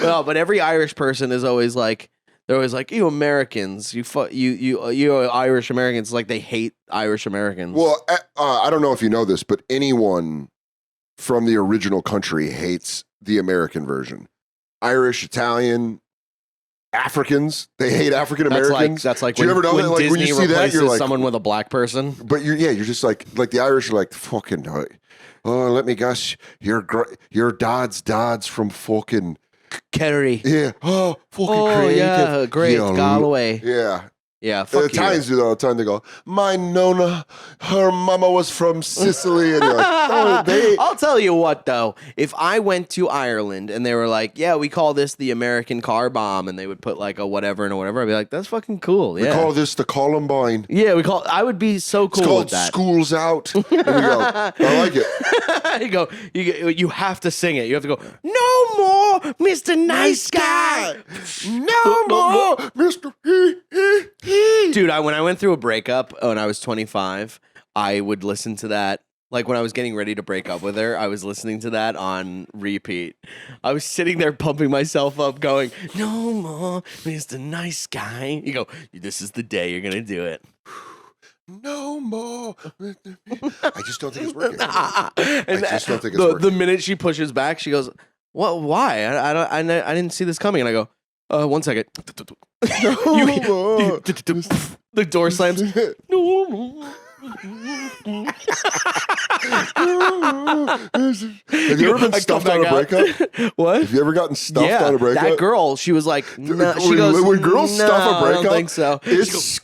Speaker 1: Well, but every Irish person is always like, they're always like, "You Americans, you Irish Americans." Like they hate Irish Americans.
Speaker 2: Well, I don't know if you know this, but anyone from the original country hates the American version. Irish, Italian, Africans, they hate African Americans.
Speaker 1: that's like
Speaker 2: Do you
Speaker 1: when,
Speaker 2: ever know
Speaker 1: when
Speaker 2: that? Like, when
Speaker 1: Disney
Speaker 2: you see that,
Speaker 1: replaces
Speaker 2: you're like-
Speaker 1: someone with a black person.
Speaker 2: But you're just like the Irish are like fucking. Oh, let me guess, your dad's from fucking
Speaker 1: Kerry.
Speaker 2: yeah. Oh, fucking
Speaker 1: Oh
Speaker 2: Craig.
Speaker 1: yeah, great
Speaker 2: Yeah,
Speaker 1: Galway.
Speaker 2: Yeah,
Speaker 1: Yeah,
Speaker 2: the
Speaker 1: fuck you.
Speaker 2: Italians do that all the time. They go, my nonna, her mama was from Sicily, and you're like, oh, they.
Speaker 1: I'll tell you what though, if I went to Ireland and they were like, "Yeah, we call this the American car bomb," and they would put like a whatever and a whatever, I'd be like, "That's fucking cool."
Speaker 2: We
Speaker 1: Yeah,
Speaker 2: call this the Columbine.
Speaker 1: yeah, we call. I would be so
Speaker 2: It's
Speaker 1: cool
Speaker 2: called
Speaker 1: with that.
Speaker 2: Schools Out. And you go, I like it.
Speaker 1: you go. You have to sing it. You have to go. No more, Mr. Nice Guy.
Speaker 2: No more, Mr. He.
Speaker 1: Dude, when I went through a breakup when I was 25, I would listen to that. Like when I was getting ready to break up with her, I was listening to that on repeat. I was sitting there pumping myself up, going, "No more, Mr. Nice Guy." You go, "This is the day you're gonna do it."
Speaker 2: No more. I just don't think it's working.
Speaker 1: And
Speaker 2: I just don't think it's
Speaker 1: the
Speaker 2: working.
Speaker 1: minute she pushes back, she goes, "What? Why? I didn't see this coming." And I go, 1 second."
Speaker 2: No more.
Speaker 1: The door slams. No more.
Speaker 2: Have you ever been
Speaker 1: I come
Speaker 2: stuffed on a
Speaker 1: back out.
Speaker 2: breakup?
Speaker 1: What?
Speaker 2: Have you ever gotten stuffed
Speaker 1: Yeah,
Speaker 2: on a breakup?
Speaker 1: that girl, she was like, no, she
Speaker 2: when,
Speaker 1: goes,
Speaker 2: when girls stuff a
Speaker 1: "No,
Speaker 2: breakup,
Speaker 1: I don't think so. She goes,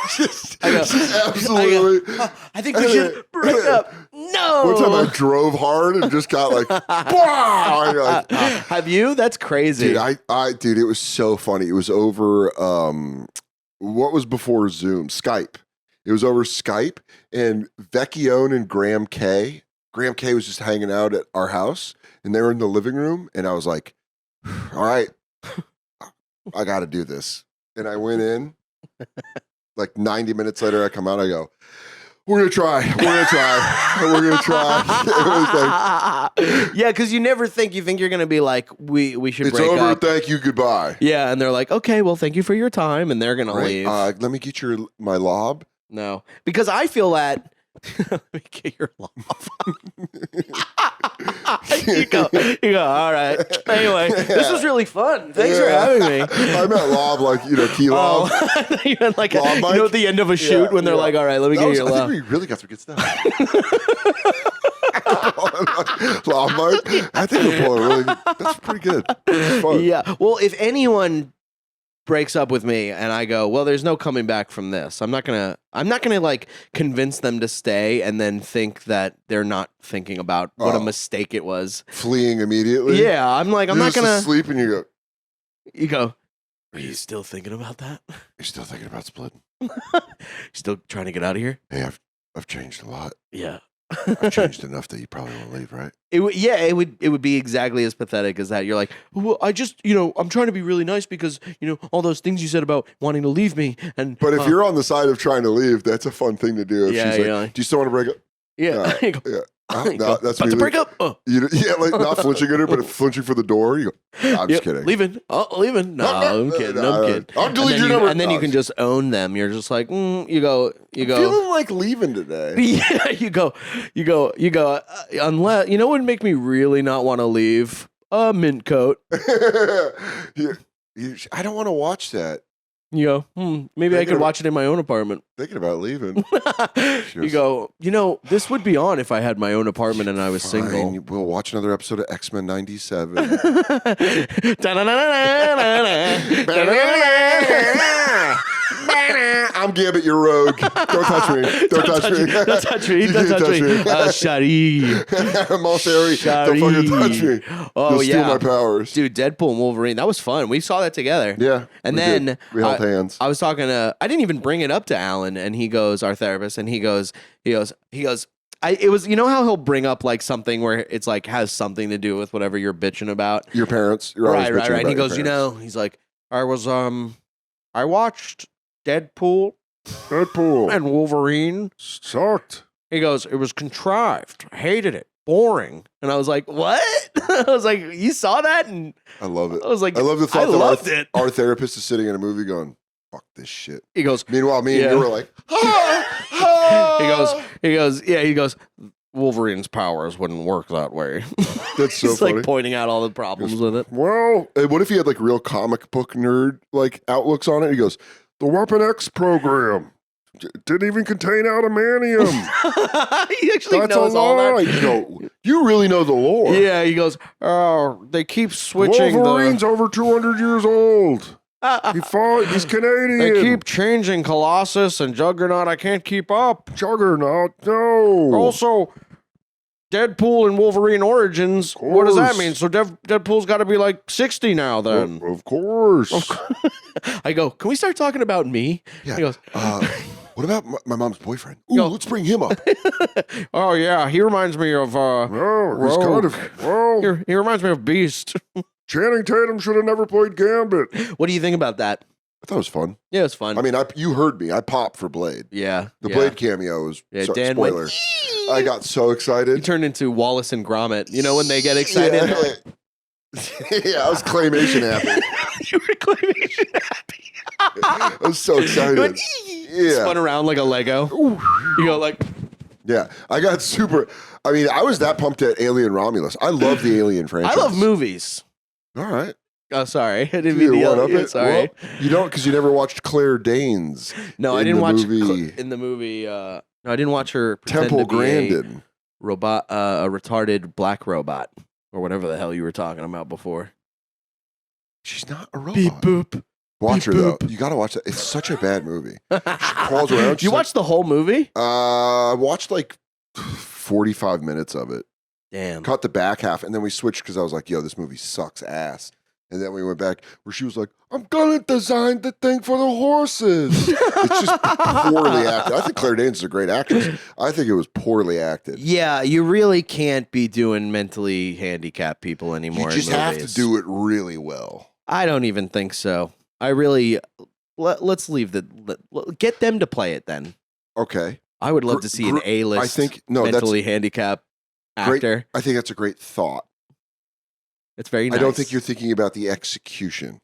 Speaker 2: it's just,
Speaker 1: I go,
Speaker 2: just absolutely.
Speaker 1: I think we should break up. No.
Speaker 2: One time I drove hard and just got like, "Bah!" And you're like, ah.
Speaker 1: Have you? That's crazy.
Speaker 2: Dude, dude, it was so funny. It was over, what was before Zoom? Skype. It was over Skype, and Vecchione and Graham K was just hanging out at our house, and they were in the living room, and I was like, all right, I got to do this. And I went in, like 90 minutes later, I come out, I go, we're going to try. We're going to try. It was like,
Speaker 1: yeah, because you never think, you think you're going to be like, we should
Speaker 2: it's
Speaker 1: break
Speaker 2: over,
Speaker 1: up.
Speaker 2: thank you, goodbye.
Speaker 1: Yeah, and they're like, okay, well, thank you for your time, and they're going to leave.
Speaker 2: Let me get my lob.
Speaker 1: No, because I feel that. Let me get your lob. you go. All right. Anyway, this was really fun. Thanks for having me.
Speaker 2: I meant lob, like, key lob.
Speaker 1: Oh, you meant like
Speaker 2: Lob mic?
Speaker 1: at the end of a shoot
Speaker 2: Yeah,
Speaker 1: when they're
Speaker 2: yeah.
Speaker 1: like, "All right, let me
Speaker 2: That
Speaker 1: get
Speaker 2: was-
Speaker 1: your
Speaker 2: I
Speaker 1: lob."
Speaker 2: think we really got some good stuff. Lob mic? I think we're pulling really good. That's pretty good. It's fun.
Speaker 1: Yeah. Well, if anyone breaks up with me and I go, "Well, there's no coming back from this," I'm not gonna like convince them to stay and then think that they're not thinking about what a
Speaker 2: Oh.
Speaker 1: mistake it was.
Speaker 2: Fleeing immediately.
Speaker 1: Yeah, I'm like, I'm
Speaker 2: You're
Speaker 1: not
Speaker 2: just
Speaker 1: gonna.
Speaker 2: asleep and you go,
Speaker 1: You go. Are you still thinking about that?
Speaker 2: You're still thinking about splitting?
Speaker 1: Still trying to get out of here?
Speaker 2: Hey, I've changed a lot.
Speaker 1: Yeah.
Speaker 2: I've changed enough that you probably won't leave, right?
Speaker 1: It would be exactly as pathetic as that. You're like, well, I just, I'm trying to be really nice because, all those things you said about wanting to leave me. And
Speaker 2: But if you're on the side of trying to leave, that's a fun thing to do. If
Speaker 1: Yeah,
Speaker 2: she's like,
Speaker 1: yeah.
Speaker 2: do you still want to break up?
Speaker 1: yeah, you go,
Speaker 2: Yeah.
Speaker 1: you go,
Speaker 2: That's
Speaker 1: about
Speaker 2: me.
Speaker 1: to break up. Oh,
Speaker 2: Yeah, like not flinching at her, but flinching for the door. You go, I'm
Speaker 1: yep,
Speaker 2: just kidding.
Speaker 1: leaving. Oh, leaving. No, I'm kidding. I'm kidding.
Speaker 2: I'll delete
Speaker 1: and then
Speaker 2: your number.
Speaker 1: And then you can just own them. You're just like, you go.
Speaker 2: Feeling like leaving today.
Speaker 1: Yeah, you go. Unless what would make me really not want to leave? A mint coat.
Speaker 2: I don't want to watch that.
Speaker 1: You go. Maybe I
Speaker 2: Thinking
Speaker 1: could watch it in my own apartment.
Speaker 2: Thinking about leaving.
Speaker 1: You go. This would be on if I had my own apartment and I was
Speaker 2: Fine,
Speaker 1: single.
Speaker 2: we'll watch another episode of X-Men 97. I'm Gambit, you're Rogue. Don't touch me. Don't touch me.
Speaker 1: Don't touch me.
Speaker 2: You
Speaker 1: Don't
Speaker 2: can't
Speaker 1: touch me.
Speaker 2: touch
Speaker 1: Shari.
Speaker 2: Mosseri, don't fucking touch me.
Speaker 1: Oh,
Speaker 2: You'll steal
Speaker 1: yeah.
Speaker 2: my powers.
Speaker 1: Dude, Deadpool and Wolverine. That was fun. We saw that together.
Speaker 2: Yeah.
Speaker 1: And
Speaker 2: we
Speaker 1: then
Speaker 2: did. we held hands.
Speaker 1: I was talking to, I didn't even bring it up to Alan, and he goes, our therapist, and he goes, it was, how he'll bring up like something where it's like has something to do with whatever you're bitching about.
Speaker 2: Your parents. You're always
Speaker 1: Right.
Speaker 2: bitching
Speaker 1: And he
Speaker 2: about
Speaker 1: goes,
Speaker 2: your parents.
Speaker 1: he's like, I watched Deadpool and Wolverine.
Speaker 2: Sucked.
Speaker 1: He goes, it was contrived. I hated it. Boring. And I was like, what? I was like, you saw that? And
Speaker 2: I love it.
Speaker 1: I was like,
Speaker 2: I love the thought
Speaker 1: I
Speaker 2: that
Speaker 1: loved it.
Speaker 2: our therapist is sitting in a movie going, fuck this shit.
Speaker 1: He goes,
Speaker 2: Meanwhile, me and
Speaker 1: Yeah.
Speaker 2: you were like,
Speaker 1: he goes, Wolverine's powers wouldn't work that way.
Speaker 2: That's so
Speaker 1: He's
Speaker 2: funny.
Speaker 1: like pointing out all the problems with it.
Speaker 2: Well, what if he had like real comic book nerd like outlooks on it? He goes, the Weapon X program didn't even contain adamantium.
Speaker 1: He actually
Speaker 2: That's
Speaker 1: knows
Speaker 2: a
Speaker 1: all
Speaker 2: lie.
Speaker 1: that.
Speaker 2: You go, you really know the lore.
Speaker 1: Yeah, he goes, oh, they keep switching
Speaker 2: Wolverine's over 200 years old. He fought. He's Canadian.
Speaker 1: They keep changing Colossus and Juggernaut. I can't keep up.
Speaker 2: Juggernaut. No.
Speaker 1: Also, Deadpool and Wolverine Origins. What does that
Speaker 2: course.
Speaker 1: mean? So Deadpool's got to be like 60 now then.
Speaker 2: Of course.
Speaker 1: I go, can we start talking about me?
Speaker 2: Yeah.
Speaker 1: He goes,
Speaker 2: What about my mom's boyfriend? Ooh,
Speaker 1: Yo.
Speaker 2: let's bring him up.
Speaker 1: oh yeah, he reminds me of
Speaker 2: Well, he's kind
Speaker 1: Rogue.
Speaker 2: of well.
Speaker 1: he reminds me of Beast.
Speaker 2: Channing Tatum should have never played Gambit.
Speaker 1: What do you think about that?
Speaker 2: I thought it was fun.
Speaker 1: Yeah, it's fun.
Speaker 2: I mean, you heard me. I popped for Blade.
Speaker 1: yeah,
Speaker 2: The
Speaker 1: yeah.
Speaker 2: Blade cameo was
Speaker 1: Yeah,
Speaker 2: sorry,
Speaker 1: Dan
Speaker 2: spoiler.
Speaker 1: went.
Speaker 2: I got so
Speaker 1: He
Speaker 2: excited.
Speaker 1: turned into Wallace and Gromit. You know when they get excited.
Speaker 2: Yeah,
Speaker 1: they're like,
Speaker 2: yeah, I was claymation happy.
Speaker 1: you were claymation happy.
Speaker 2: I was so
Speaker 1: You
Speaker 2: excited.
Speaker 1: went,
Speaker 2: Yeah.
Speaker 1: spun around like a Lego. You go like,
Speaker 2: Yeah, I got super. I mean, I was that pumped at Alien Romulus. I love the Alien franchise.
Speaker 1: I love movies.
Speaker 2: All right.
Speaker 1: Oh, sorry, I didn't
Speaker 2: You
Speaker 1: mean to
Speaker 2: one
Speaker 1: yell.
Speaker 2: up
Speaker 1: Yeah,
Speaker 2: it?
Speaker 1: sorry.
Speaker 2: Well, you don't because you never watched Claire Danes.
Speaker 1: No, I
Speaker 2: in
Speaker 1: didn't
Speaker 2: the
Speaker 1: watch
Speaker 2: movie.
Speaker 1: in the movie. No, I didn't watch her pretend
Speaker 2: Temple
Speaker 1: to be a
Speaker 2: Grandin.
Speaker 1: robot, a retarded black robot, or whatever the hell you were talking about before.
Speaker 2: She's not a robot.
Speaker 1: Beep boop.
Speaker 2: Watch her
Speaker 1: beep,
Speaker 2: though.
Speaker 1: boop.
Speaker 2: You got to watch that. It's such a bad movie. crawls around.
Speaker 1: You
Speaker 2: She's
Speaker 1: watched the whole movie?
Speaker 2: I watched like 45 minutes of it.
Speaker 1: Damn.
Speaker 2: Caught the back half, and then we switched because I was like, "Yo, this movie sucks ass." And then we went back where she was like, "I'm gonna design the thing for the horses." It's just poorly acted. I think Claire Danes is a great actress. I think it was poorly acted.
Speaker 1: Yeah, you really can't be doing mentally handicapped people anymore.
Speaker 2: You just
Speaker 1: in
Speaker 2: have to
Speaker 1: movies.
Speaker 2: do it really well.
Speaker 1: I don't even think so. I really let's leave get them to play it then.
Speaker 2: Okay,
Speaker 1: I would love to see an A-list.
Speaker 2: I think no,
Speaker 1: mentally handicapped
Speaker 2: Great.
Speaker 1: actor.
Speaker 2: I think that's a great thought.
Speaker 1: It's very nice.
Speaker 2: I don't think you're thinking about the execution.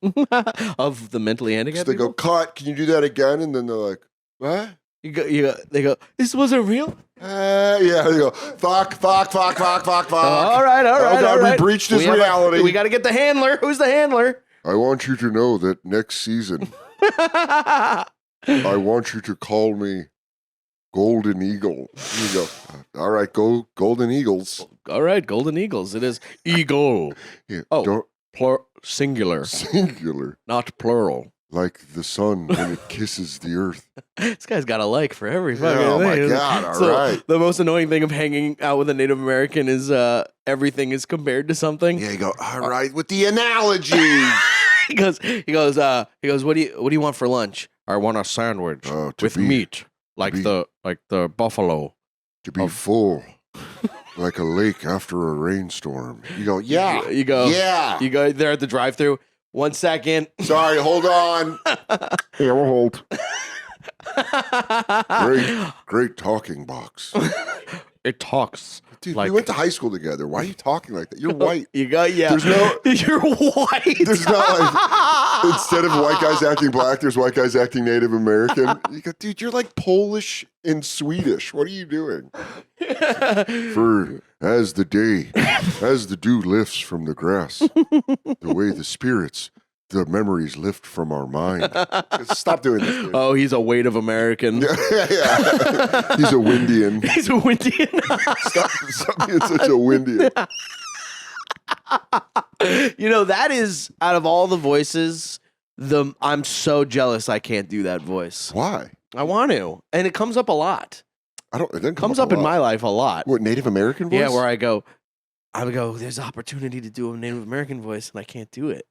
Speaker 1: of the mentally
Speaker 2: So
Speaker 1: handicapped.
Speaker 2: they go,
Speaker 1: people?
Speaker 2: "Cut! Can you do that again?" And then they're like, "What?"
Speaker 1: They go. This wasn't real.
Speaker 2: Yeah, they go, fuck.
Speaker 1: All right,
Speaker 2: Oh, God,
Speaker 1: all
Speaker 2: we
Speaker 1: right.
Speaker 2: breached his
Speaker 1: have
Speaker 2: reality.
Speaker 1: we got to get the handler. Who's the handler?
Speaker 2: I want you to know that next season, I want you to call me Golden Eagle. You go, all right, go Golden Eagles.
Speaker 1: All right, Golden Eagles. It is eagle.
Speaker 2: Yeah,
Speaker 1: Oh.
Speaker 2: don't
Speaker 1: Singular,
Speaker 2: singular,
Speaker 1: not plural.
Speaker 2: like the sun when it kisses the earth.
Speaker 1: This guy's got a like for every fucking
Speaker 2: Oh my
Speaker 1: thing.
Speaker 2: God, all
Speaker 1: So,
Speaker 2: right.
Speaker 1: The most annoying thing of hanging out with a Native American is everything is compared to something.
Speaker 2: Yeah, you go, all right, with the analogy.
Speaker 1: he goes, what do you want for lunch? I want a sandwich
Speaker 2: To
Speaker 1: with
Speaker 2: be-
Speaker 1: meat, like
Speaker 2: be-
Speaker 1: the buffalo.
Speaker 2: To be full, like a lake after a rainstorm. You go, yeah.
Speaker 1: You go,
Speaker 2: Yeah.
Speaker 1: You go there at the drive-through. 1 second.
Speaker 2: Sorry, hold on. Yeah, we'll hold. Great talking box.
Speaker 1: It talks.
Speaker 2: Dude,
Speaker 1: Like-
Speaker 2: we went to high school together. Why are you talking like that? You're white.
Speaker 1: You go, yeah.
Speaker 2: There's no-
Speaker 1: You're white.
Speaker 2: There's not like, instead of white guys acting black, there's white guys acting Native American. You go, dude, you're like Polish and Swedish. What are you doing? For as the dew lifts from the grass, the way the spirits, the memories lift from our mind. Stop doing this, dude.
Speaker 1: Oh, he's a weight of American.
Speaker 2: Yeah. He's a Windian.
Speaker 1: He's a Windian.
Speaker 2: Stop being such a Windian.
Speaker 1: That is out of all the voices, I'm so jealous I can't do that voice.
Speaker 2: Why?
Speaker 1: I want to, and it comes up a lot.
Speaker 2: It doesn't come
Speaker 1: Comes up
Speaker 2: a
Speaker 1: in
Speaker 2: lot.
Speaker 1: my life a lot.
Speaker 2: What, Native American voice?
Speaker 1: Yeah, where I would go. There's opportunity to do a Native American voice, and I can't do it.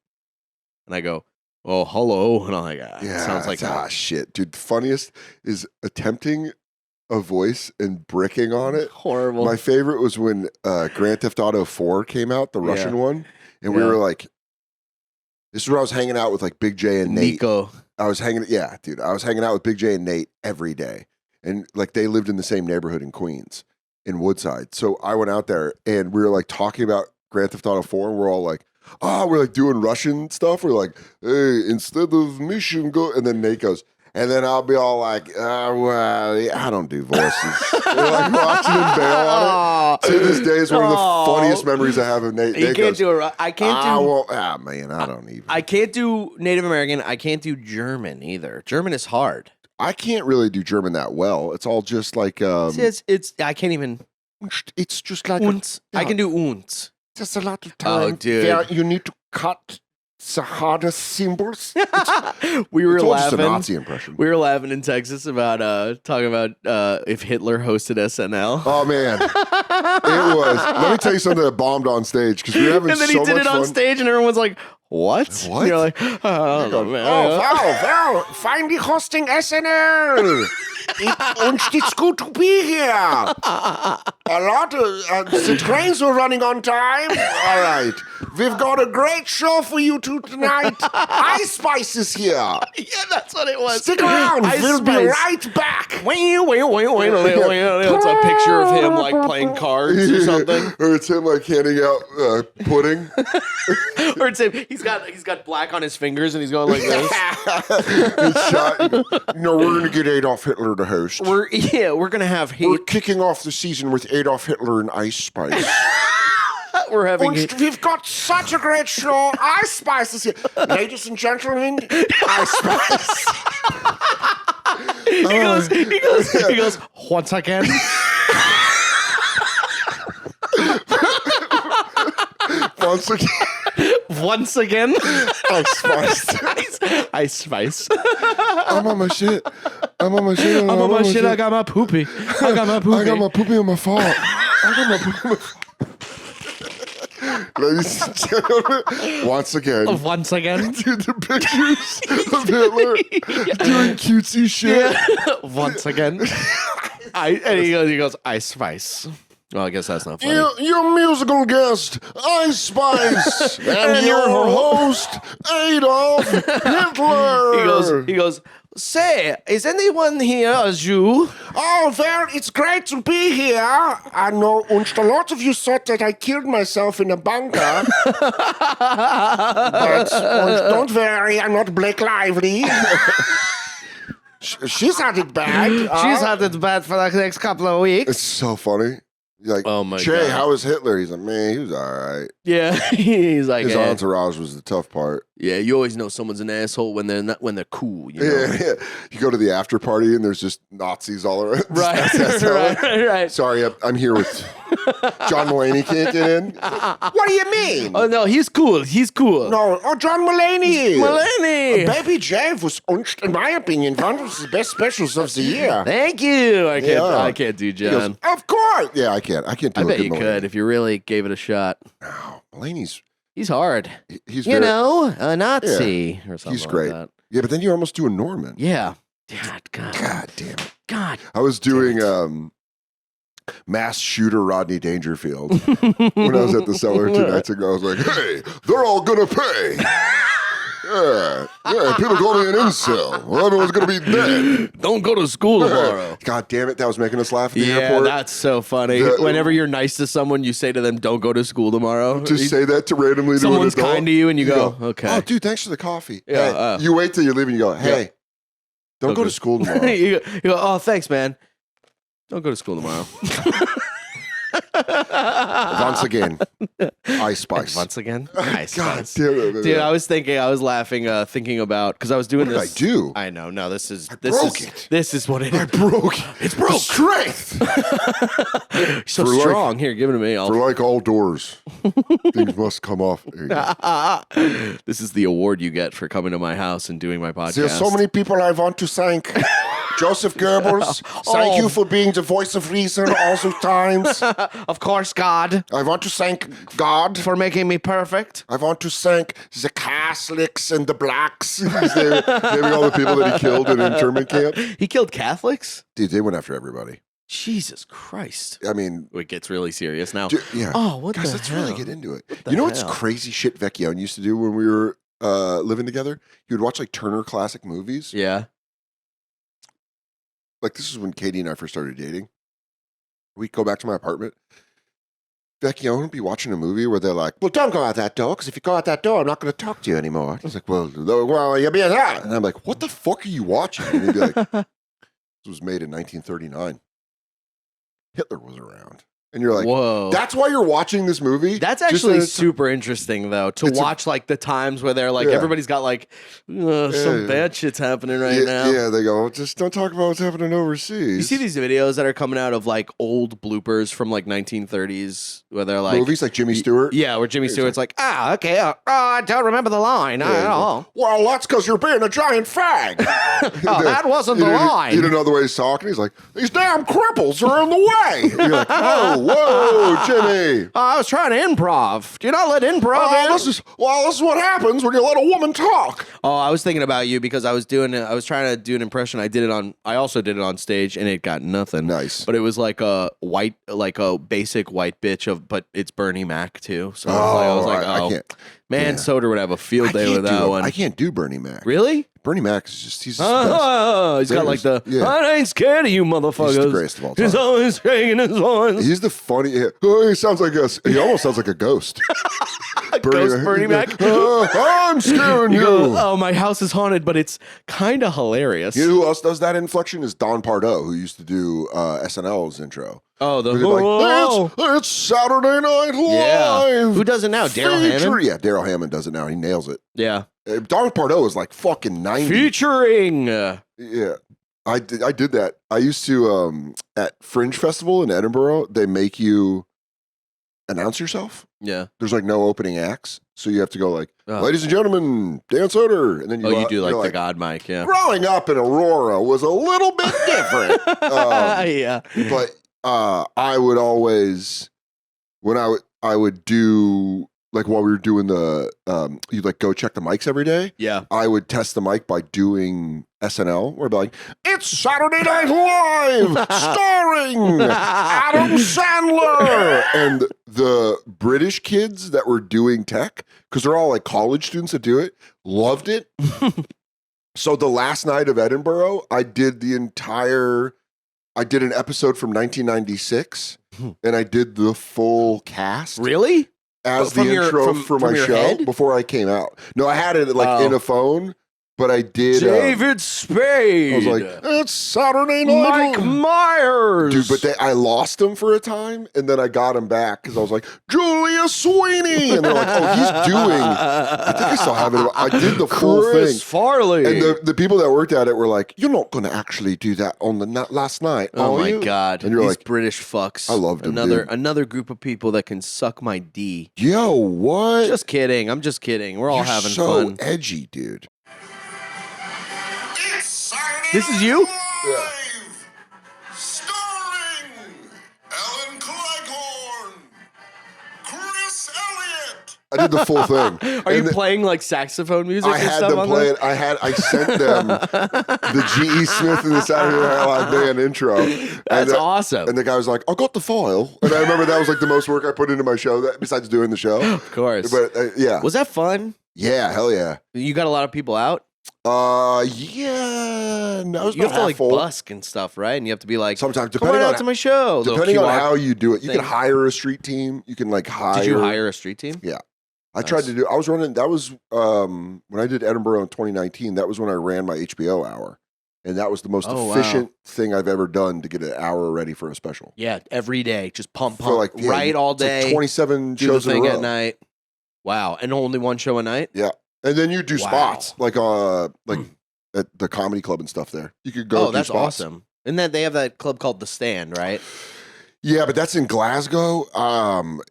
Speaker 1: And I go, oh, hello, and I'm like, it sounds like
Speaker 2: shit, dude. The funniest is attempting a voice and bricking on it.
Speaker 1: horrible.
Speaker 2: My favorite was when Grand Theft Auto 4 came out, the Russian one, and we
Speaker 1: Yeah.
Speaker 2: were like, this is where I was hanging out with like Big J and Nate.
Speaker 1: Nico.
Speaker 2: I was hanging out with Big J and Nate every day, and like they lived in the same neighborhood in Queens, in Woodside. So I went out there and we were like talking about Grand Theft Auto 4, and we're all like, we're like doing Russian stuff. We're like, hey, instead of mission, go. And then Nate goes, and then I'll be all like, well, I don't do voices. We're like watching him bail on it. To this day is one of the funniest memories I have of Nate.
Speaker 1: You
Speaker 2: Nate
Speaker 1: can't
Speaker 2: goes,
Speaker 1: do it. I can't do.
Speaker 2: man, I don't even.
Speaker 1: I can't do Native American. I can't do German either. German is hard.
Speaker 2: I can't really do German that well. It's all just like,
Speaker 1: It's I can't even.
Speaker 2: it's just like,
Speaker 1: Uns. I can do uns.
Speaker 2: just a lot of
Speaker 1: Oh,
Speaker 2: time.
Speaker 1: dude.
Speaker 2: Where you need to cut the hardest symbols.
Speaker 1: We were
Speaker 2: It's all just a
Speaker 1: laughing.
Speaker 2: Nazi impression.
Speaker 1: We were laughing in Texas about talking about if Hitler hosted SNL.
Speaker 2: Oh man, it was. Let me tell you something that bombed on stage because we were having
Speaker 1: And then
Speaker 2: so
Speaker 1: he did
Speaker 2: much
Speaker 1: it on
Speaker 2: fun.
Speaker 1: stage, and everyone's like, "What?"
Speaker 2: What?
Speaker 1: And you're like, "I don't know, man."
Speaker 2: Val, finally hosting SNL. It's good to be here. A lot of the trains were running on time. All right, we've got a great show for you two tonight. Ice Spice is here.
Speaker 1: Yeah, that's what it was.
Speaker 2: Stick around.
Speaker 1: Ice
Speaker 2: We'll be
Speaker 1: Spice.
Speaker 2: right back.
Speaker 1: It's a picture of him like playing cards or something,
Speaker 2: Or it's him like handing out pudding.
Speaker 1: or it's him. He's got black on his fingers, and he's going like this.
Speaker 2: It's shot. No, we're gonna get Adolf Hitler to host.
Speaker 1: We're gonna have
Speaker 2: We're
Speaker 1: hate.
Speaker 2: kicking off the season with Adolf Hitler and Ice Spice.
Speaker 1: We're having hate.
Speaker 2: We've got such a great show. Ice Spice is here. Ladies and gentlemen, Ice Spice.
Speaker 1: He goes once again.
Speaker 2: Once again,
Speaker 1: Once again.
Speaker 2: Ice Spice.
Speaker 1: Ice Spice.
Speaker 2: I'm on my shit. I'm on my shit.
Speaker 1: I'm on my shit. I got my poopy. I got my poopy.
Speaker 2: I got my poopy on my fault. I got my poopy on my fault. Ladies and gentlemen, once again,
Speaker 1: Once again.
Speaker 2: dude, the pictures of Hitler doing cutesy shit.
Speaker 1: Once again. And he goes, Ice Spice. Well, I guess that's not funny.
Speaker 2: Your musical guest, Ice Spice, and your host, Adolf Hitler.
Speaker 1: He goes, say, is anyone here a Jew?
Speaker 2: Oh, well, it's great to be here. I know, and a lot of you thought that I killed myself in a bunker. But don't worry, I'm not Blake Lively. She's had it bad.
Speaker 1: She's had it bad for the next couple of weeks.
Speaker 2: It's so funny. You're like,
Speaker 1: Oh my
Speaker 2: Jay,
Speaker 1: God.
Speaker 2: how was Hitler? He's like, man, he was all right.
Speaker 1: Yeah, he's like,
Speaker 2: His
Speaker 1: eh.
Speaker 2: entourage was the tough part.
Speaker 1: Yeah, you always know someone's an asshole when they're not, when they're cool. You know?
Speaker 2: Yeah. You go to the after party and there's just Nazis all around.
Speaker 1: Right.
Speaker 2: Sorry, I'm here with John Mulaney. Can't get in. What do you mean?
Speaker 1: Oh no, he's cool. He's cool.
Speaker 2: No, John Mulaney.
Speaker 1: Mulaney.
Speaker 2: Baby J was, in my opinion, one of the best specials of the year.
Speaker 1: Thank you. I can't.
Speaker 2: Yeah.
Speaker 1: I can't do
Speaker 2: He goes,
Speaker 1: John.
Speaker 2: of course. Yeah, I can't. I can't do
Speaker 1: I
Speaker 2: a
Speaker 1: bet
Speaker 2: good
Speaker 1: you
Speaker 2: Mulaney.
Speaker 1: could if you really gave it a shot.
Speaker 2: No, Mulaney's.
Speaker 1: He's hard.
Speaker 2: He's
Speaker 1: You
Speaker 2: very,
Speaker 1: know, a Nazi or something
Speaker 2: he's great.
Speaker 1: like that.
Speaker 2: Yeah, but then you're almost doing Norman.
Speaker 1: Yeah. God.
Speaker 2: God damn it.
Speaker 1: God.
Speaker 2: I was doing
Speaker 1: Damn
Speaker 2: mass shooter Rodney Dangerfield when I was at the cellar 2 nights ago. I was like, hey, they're all gonna pay. Yeah, people call me an incel. Well, everyone's gonna be dead.
Speaker 1: Don't go to school tomorrow.
Speaker 2: God damn it, that was making us laugh at the
Speaker 1: Yeah,
Speaker 2: airport.
Speaker 1: that's so funny. Whenever you're nice to someone, you say to them, "Don't go to school tomorrow."
Speaker 2: Just say that to randomly to
Speaker 1: Someone's
Speaker 2: an adult.
Speaker 1: kind to you, and you go, "Okay."
Speaker 2: Oh, dude, thanks for the coffee.
Speaker 1: Yeah,
Speaker 2: Hey, you wait till you leave and you go, hey, don't go to school tomorrow.
Speaker 1: you go, "Oh, thanks, man. Don't go to school tomorrow."
Speaker 2: Once again, Ice Spice.
Speaker 1: Once again, Ice
Speaker 2: God
Speaker 1: Spice.
Speaker 2: damn it.
Speaker 1: Dude, I was laughing, thinking about because I was doing
Speaker 2: What did
Speaker 1: this.
Speaker 2: I do?
Speaker 1: I know. No, this is
Speaker 2: broke it.
Speaker 1: This is what it
Speaker 2: I
Speaker 1: is.
Speaker 2: broke it.
Speaker 1: It's broke.
Speaker 2: Strength.
Speaker 1: So
Speaker 2: For like-
Speaker 1: strong. Here, give it to me.
Speaker 2: For like all doors, things must come off. There you go.
Speaker 1: This is the award you get for coming to my house and doing my podcast.
Speaker 2: There's so many people I want to thank. Joseph Goebbels, thank you for being the voice of reason all the times.
Speaker 1: Of course, God,
Speaker 2: I want to thank God.
Speaker 1: for making me perfect.
Speaker 2: I want to thank the Catholics and the blacks. He's naming all the people that he killed in an internment camp.
Speaker 1: He killed Catholics?
Speaker 2: Dude, they went after everybody.
Speaker 1: Jesus Christ.
Speaker 2: I mean,
Speaker 1: It gets really serious now.
Speaker 2: dude, yeah.
Speaker 1: Oh, what
Speaker 2: Guys,
Speaker 1: the
Speaker 2: let's
Speaker 1: hell?
Speaker 2: really get into it.
Speaker 1: the
Speaker 2: You know what's
Speaker 1: hell?
Speaker 2: crazy shit Vecchione used to do when we were living together? He would watch like Turner Classic Movies.
Speaker 1: Yeah.
Speaker 2: Like this is when Katie and I first started dating. We'd go back to my apartment. Vecchione would be watching a movie where they're like, well, don't go out that door, because if you go out that door, I'm not going to talk to you anymore. He's like, well, you'll be that. And I'm like, what the fuck are you watching? And he'd be like, this was made in 1939. Hitler was around. And you're like,
Speaker 1: Whoa.
Speaker 2: that's why you're watching this movie?
Speaker 1: That's
Speaker 2: Just
Speaker 1: actually
Speaker 2: that it's-
Speaker 1: super interesting, though, to
Speaker 2: It's a-
Speaker 1: watch like the times where they're like,
Speaker 2: Yeah.
Speaker 1: everybody's got like, some
Speaker 2: Yeah.
Speaker 1: bad shit's happening right
Speaker 2: yeah,
Speaker 1: now.
Speaker 2: Yeah, they go, just don't talk about what's happening overseas.
Speaker 1: You see these videos that are coming out of like old bloopers from like 1930s where they're like,
Speaker 2: movies like Jimmy Stewart?
Speaker 1: yeah, where Jimmy Stewart's like, okay, I don't remember the line.
Speaker 2: Yeah, well, that's because you're being a giant fag.
Speaker 1: Oh, that wasn't the line.
Speaker 2: You don't know the way he's talking. He's like, these damn cripples are in the way. And you're like, whoa, Jimmy.
Speaker 1: I was trying to improv. Do you not let improv
Speaker 2: Oh,
Speaker 1: in?
Speaker 2: this is what happens when you let a woman talk.
Speaker 1: Oh, I was thinking about you because I was trying to do an impression. I also did it on stage and it got nothing.
Speaker 2: Nice.
Speaker 1: But it was like a basic white bitch but it's Bernie Mac too. So I was like,
Speaker 2: I
Speaker 1: oh,
Speaker 2: can't.
Speaker 1: man,
Speaker 2: yeah.
Speaker 1: Soder would have a field day with that one.
Speaker 2: I can't do Bernie Mac.
Speaker 1: Really?
Speaker 2: Bernie Mac is just, he's just the best.
Speaker 1: He's got like the,
Speaker 2: Yeah.
Speaker 1: I ain't scared of you motherfuckers.
Speaker 2: He's the greatest of all time.
Speaker 1: He's always shaking his voice.
Speaker 2: He's the funny. He sounds like he almost sounds like a ghost.
Speaker 1: Ghost Bernie Mac.
Speaker 2: I'm scaring
Speaker 1: You
Speaker 2: you.
Speaker 1: go, oh, my house is haunted, but it's kind of hilarious.
Speaker 2: You know who else does that inflection is Don Pardo, who used to do SNL's intro.
Speaker 1: Oh, the
Speaker 2: He'd be like, it's Saturday Night
Speaker 1: yeah.
Speaker 2: Live.
Speaker 1: Who does it now? Daryl Hammond?
Speaker 2: Yeah, Daryl Hammond does it now. He nails it.
Speaker 1: Yeah.
Speaker 2: Don Pardo is like fucking 90.
Speaker 1: Featuring.
Speaker 2: Yeah. I did that. I used to, at Fringe Festival in Edinburgh, they make you announce yourself.
Speaker 1: Yeah.
Speaker 2: There's like no opening acts. So you have to go like,
Speaker 1: Oh.
Speaker 2: ladies and gentlemen, Dan Soder. And then
Speaker 1: You do
Speaker 2: you're
Speaker 1: like the God mic, yeah.
Speaker 2: Growing up in Aurora was a little bit different.
Speaker 1: Yeah.
Speaker 2: But I would always, when I would do, like while we were doing the, you'd like go check the mics every day.
Speaker 1: Yeah.
Speaker 2: I would test the mic by doing SNL, where I'd be like, it's Saturday Night Live, starring Adam Sandler. And the British kids that were doing tech, because they're all like college students that do it, loved it. So the last night of Edinburgh, I did an episode from 1996, and I did the full cast.
Speaker 1: Really?
Speaker 2: As
Speaker 1: From
Speaker 2: the
Speaker 1: your-
Speaker 2: intro
Speaker 1: from-
Speaker 2: for
Speaker 1: from
Speaker 2: my
Speaker 1: your
Speaker 2: show
Speaker 1: head?
Speaker 2: before I came out. No, I had it like
Speaker 1: Oh.
Speaker 2: in a phone, but I did.
Speaker 1: David Spade.
Speaker 2: I was like, it's Saturday Night.
Speaker 1: Mike Myers.
Speaker 2: Dude, but I lost him for a time, and then I got him back because I was like, Julia Sweeney, and they're like, oh, he's doing. I think I still have it. I did the full
Speaker 1: Chris
Speaker 2: thing.
Speaker 1: Farley.
Speaker 2: And the people that worked at it were like, "You're not going to actually do that on the last night,
Speaker 1: oh
Speaker 2: are
Speaker 1: my
Speaker 2: you?"
Speaker 1: God.
Speaker 2: And you're
Speaker 1: These
Speaker 2: like,
Speaker 1: British fucks.
Speaker 2: I loved 'em,
Speaker 1: Another
Speaker 2: dude.
Speaker 1: another group of people that can suck my D.
Speaker 2: "Yo, what?
Speaker 1: Just kidding. I'm just kidding. We're all
Speaker 2: You're
Speaker 1: having
Speaker 2: so
Speaker 1: fun.
Speaker 2: edgy, dude."
Speaker 1: This is you?
Speaker 2: Yeah.
Speaker 4: Starring Ellen Cleghorn, Chris Elliott,
Speaker 2: I did the full thing.
Speaker 1: Are you
Speaker 2: And
Speaker 1: playing like saxophone music?
Speaker 2: I
Speaker 1: and
Speaker 2: had
Speaker 1: stuff
Speaker 2: them
Speaker 1: on
Speaker 2: play
Speaker 1: that?
Speaker 2: it. I sent them the G.E. Smith and the Saturday Night Live Band intro.
Speaker 1: That's
Speaker 2: and,
Speaker 1: awesome.
Speaker 2: And the guy was like, "I got the file," and I remember that was like the most work I put into my show besides doing the show.
Speaker 1: Of course.
Speaker 2: But yeah,
Speaker 1: Was that fun?
Speaker 2: yeah, hell yeah.
Speaker 1: You got a lot of people out.
Speaker 2: Yeah. No, it was
Speaker 1: You have
Speaker 2: about
Speaker 1: to
Speaker 2: half
Speaker 1: like
Speaker 2: full.
Speaker 1: busk and stuff, right? And you have to be like,
Speaker 2: Sometimes,
Speaker 1: come on
Speaker 2: depending
Speaker 1: out
Speaker 2: on
Speaker 1: to my show. Little
Speaker 2: depending on
Speaker 1: QR.
Speaker 2: how you do it, you can
Speaker 1: thing.
Speaker 2: hire a street team. You can like hire.
Speaker 1: Did you hire a street team?
Speaker 2: I tried to do. I was running. That was when I did Edinburgh in 2019. That was when I ran my HBO hour, and that was the most
Speaker 1: Oh, wow.
Speaker 2: efficient thing I've ever done to get an hour ready for a special.
Speaker 1: Yeah, every day, just pump,
Speaker 2: For like
Speaker 1: right all
Speaker 2: it's like
Speaker 1: day.
Speaker 2: 27
Speaker 1: do
Speaker 2: shows
Speaker 1: the
Speaker 2: in a
Speaker 1: thing
Speaker 2: row.
Speaker 1: at night. Wow, and only one show a night.
Speaker 2: And then you do
Speaker 1: Wow.
Speaker 2: spots like at the comedy club and stuff. There, you could go.
Speaker 1: Oh,
Speaker 2: do
Speaker 1: that's
Speaker 2: spots.
Speaker 1: awesome. And then they have that club called The Stand, right?
Speaker 2: Yeah, but that's in Glasgow.